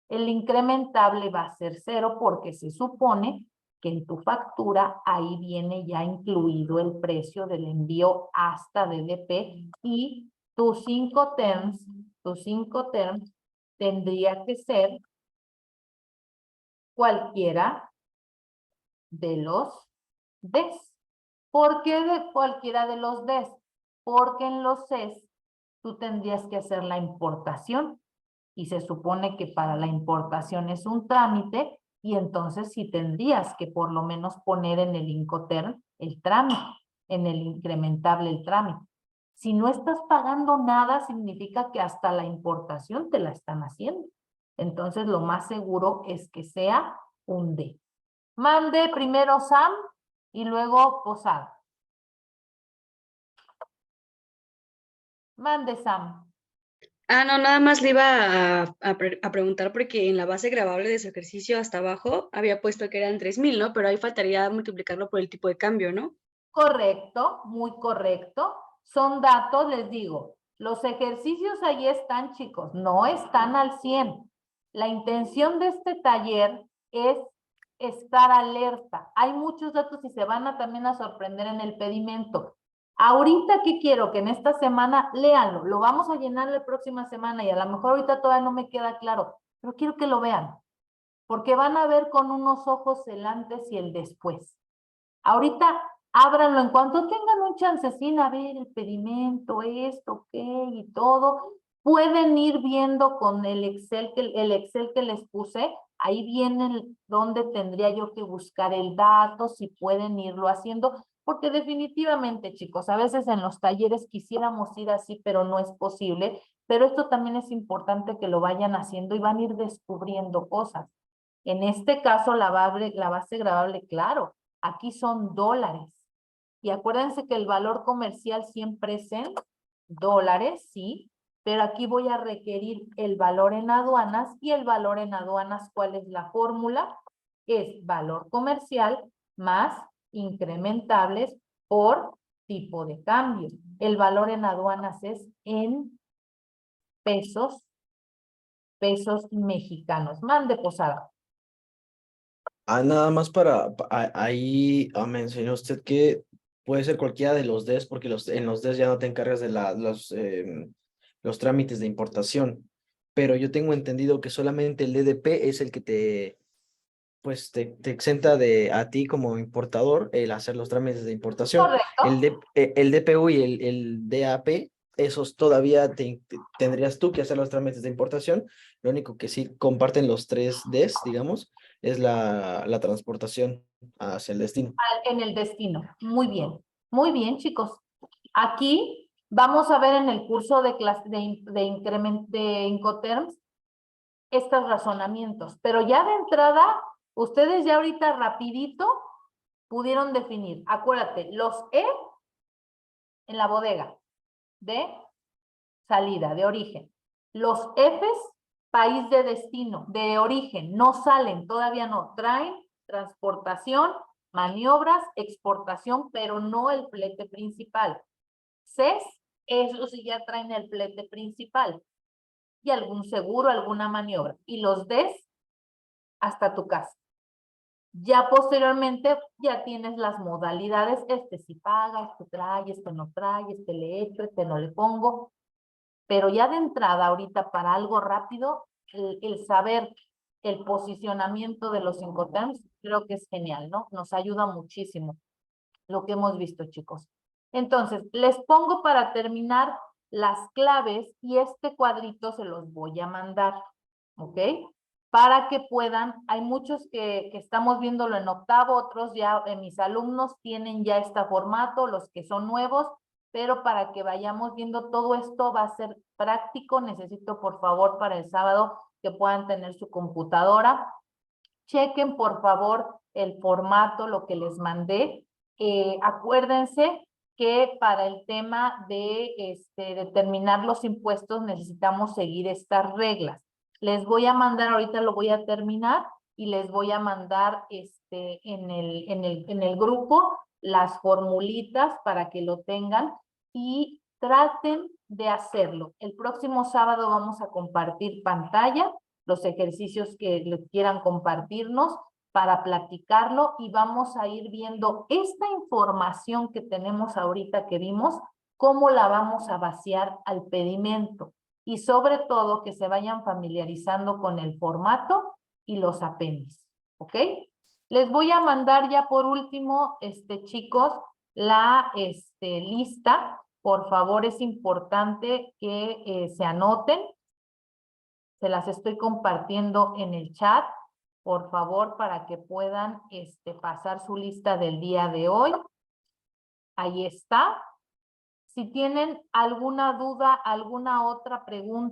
A: El incrementable va a ser 0 porque se supone que en tu factura ahí viene ya incluido el precio del envío hasta DDP y tus 5 terms tendría que ser cualquiera de los Ds. ¿Por qué de cualquiera de los Ds? Porque en los Cs tú tendrías que hacer la importación y se supone que para la importación es un trámite y entonces sí tendrías que por lo menos poner en el Incoterm el trámite, en el incrementable el trámite. Si no estás pagando nada, significa que hasta la importación te la están haciendo. Entonces lo más seguro es que sea un D. Mande primero Sam y luego Posada. Mande Sam.
H: Ah, no, nada más le iba a preguntar porque en la base grabable de su ejercicio hasta abajo había puesto que eran 3,000, ¿no? Pero ahí faltaría multiplicarlo por el tipo de cambio, ¿no?
A: Correcto, muy correcto. Son datos, les digo. Los ejercicios ahí están, chicos, no están al 100. La intención de este taller es estar alerta. Hay muchos datos y se van a también a sorprender en el pedimento. Ahorita, ¿qué quiero? Que en esta semana léanlo. Lo vamos a llenar la próxima semana y a lo mejor ahorita todavía no me queda claro, pero quiero que lo vean, porque van a ver con unos ojos el antes y el después. Ahorita, ábranlo en cuanto tengan un chancecín a ver el pedimento, esto, qué y todo. Pueden ir viendo con el Excel que les puse. Ahí viene donde tendría yo que buscar el dato, si pueden irlo haciendo, porque definitivamente, chicos, a veces en los talleres quisiéramos ir así, pero no es posible. Pero esto también es importante que lo vayan haciendo y van a ir descubriendo cosas. En este caso, la base grabable, claro, aquí son dólares. Y acuérdense que el valor comercial siempre es en dólares, ¿sí? pero aquí voy a requerir el valor en aduanas, y el valor en aduanas, ¿cuál es la fórmula? Es valor comercial más incrementables por tipo de cambio. El valor en aduanas es en pesos mexicanos. Mande, Posada.
D: Nada más ahí mencionó usted que puede ser cualquiera de los DES, porque en los DES ya no te encargas de los trámites de importación, pero yo tengo entendido que solamente el DDP es el que te exenta a ti como importador el hacer los trámites de importación.
A: Correcto.
D: El DPU y el DAP, esos todavía tendrías tú que hacer los trámites de importación. Lo único que sí comparten los 3 Ds, digamos, es la transportación hacia el destino.
A: En el destino. Muy bien, chicos. Aquí vamos a ver en el curso de Incoterms estos razonamientos, pero ya de entrada, ustedes ya ahorita rapidito pudieron definir. Acuérdate, los E en la bodega de salida, de origen. Los Fs, país de destino, de origen, no salen, todavía no, traen transportación, maniobras, exportación, pero no el flete principal. Cs, eso sí ya traen el flete principal y algún seguro, alguna maniobra. Y los Ds, hasta tu casa. Ya posteriormente ya tienes las modalidades, este sí paga, este trae, este no trae, este le echo, este no le pongo. Pero ya de entrada ahorita para algo rápido, el saber el posicionamiento de los Incoterms, creo que es genial, ¿no? Nos ayuda muchísimo lo que hemos visto, chicos. Entonces, les pongo para terminar las claves y este cuadrito se los voy a mandar, ¿ok? Para que puedan, hay muchos que estamos viéndolo en octavo, otros ya, mis alumnos tienen ya este formato, los que son nuevos, pero para que vayamos viendo todo esto va a ser práctico. Necesito, por favor, para el sábado que puedan tener su computadora. Chequen, por favor, el formato, lo que les mandé. Acuérdense que para el tema de determinar los impuestos necesitamos seguir estas reglas. Les voy a mandar, ahorita lo voy a terminar, y les voy a mandar en el grupo las formulitas para que lo tengan y traten de hacerlo. El próximo sábado vamos a compartir pantalla, los ejercicios que les quieran compartirnos para platicarlo, y vamos a ir viendo esta información que tenemos ahorita que vimos, cómo la vamos a vaciar al pedimento, y sobre todo que se vayan familiarizando con el formato y los apéndices, ¿ok? Les voy a mandar ya por último, chicos, la lista. Por favor, es importante que se anoten. Se las estoy compartiendo en el chat, por favor, para que puedan pasar su lista del día de hoy. Ahí está. Si tienen alguna duda, alguna otra pregunta,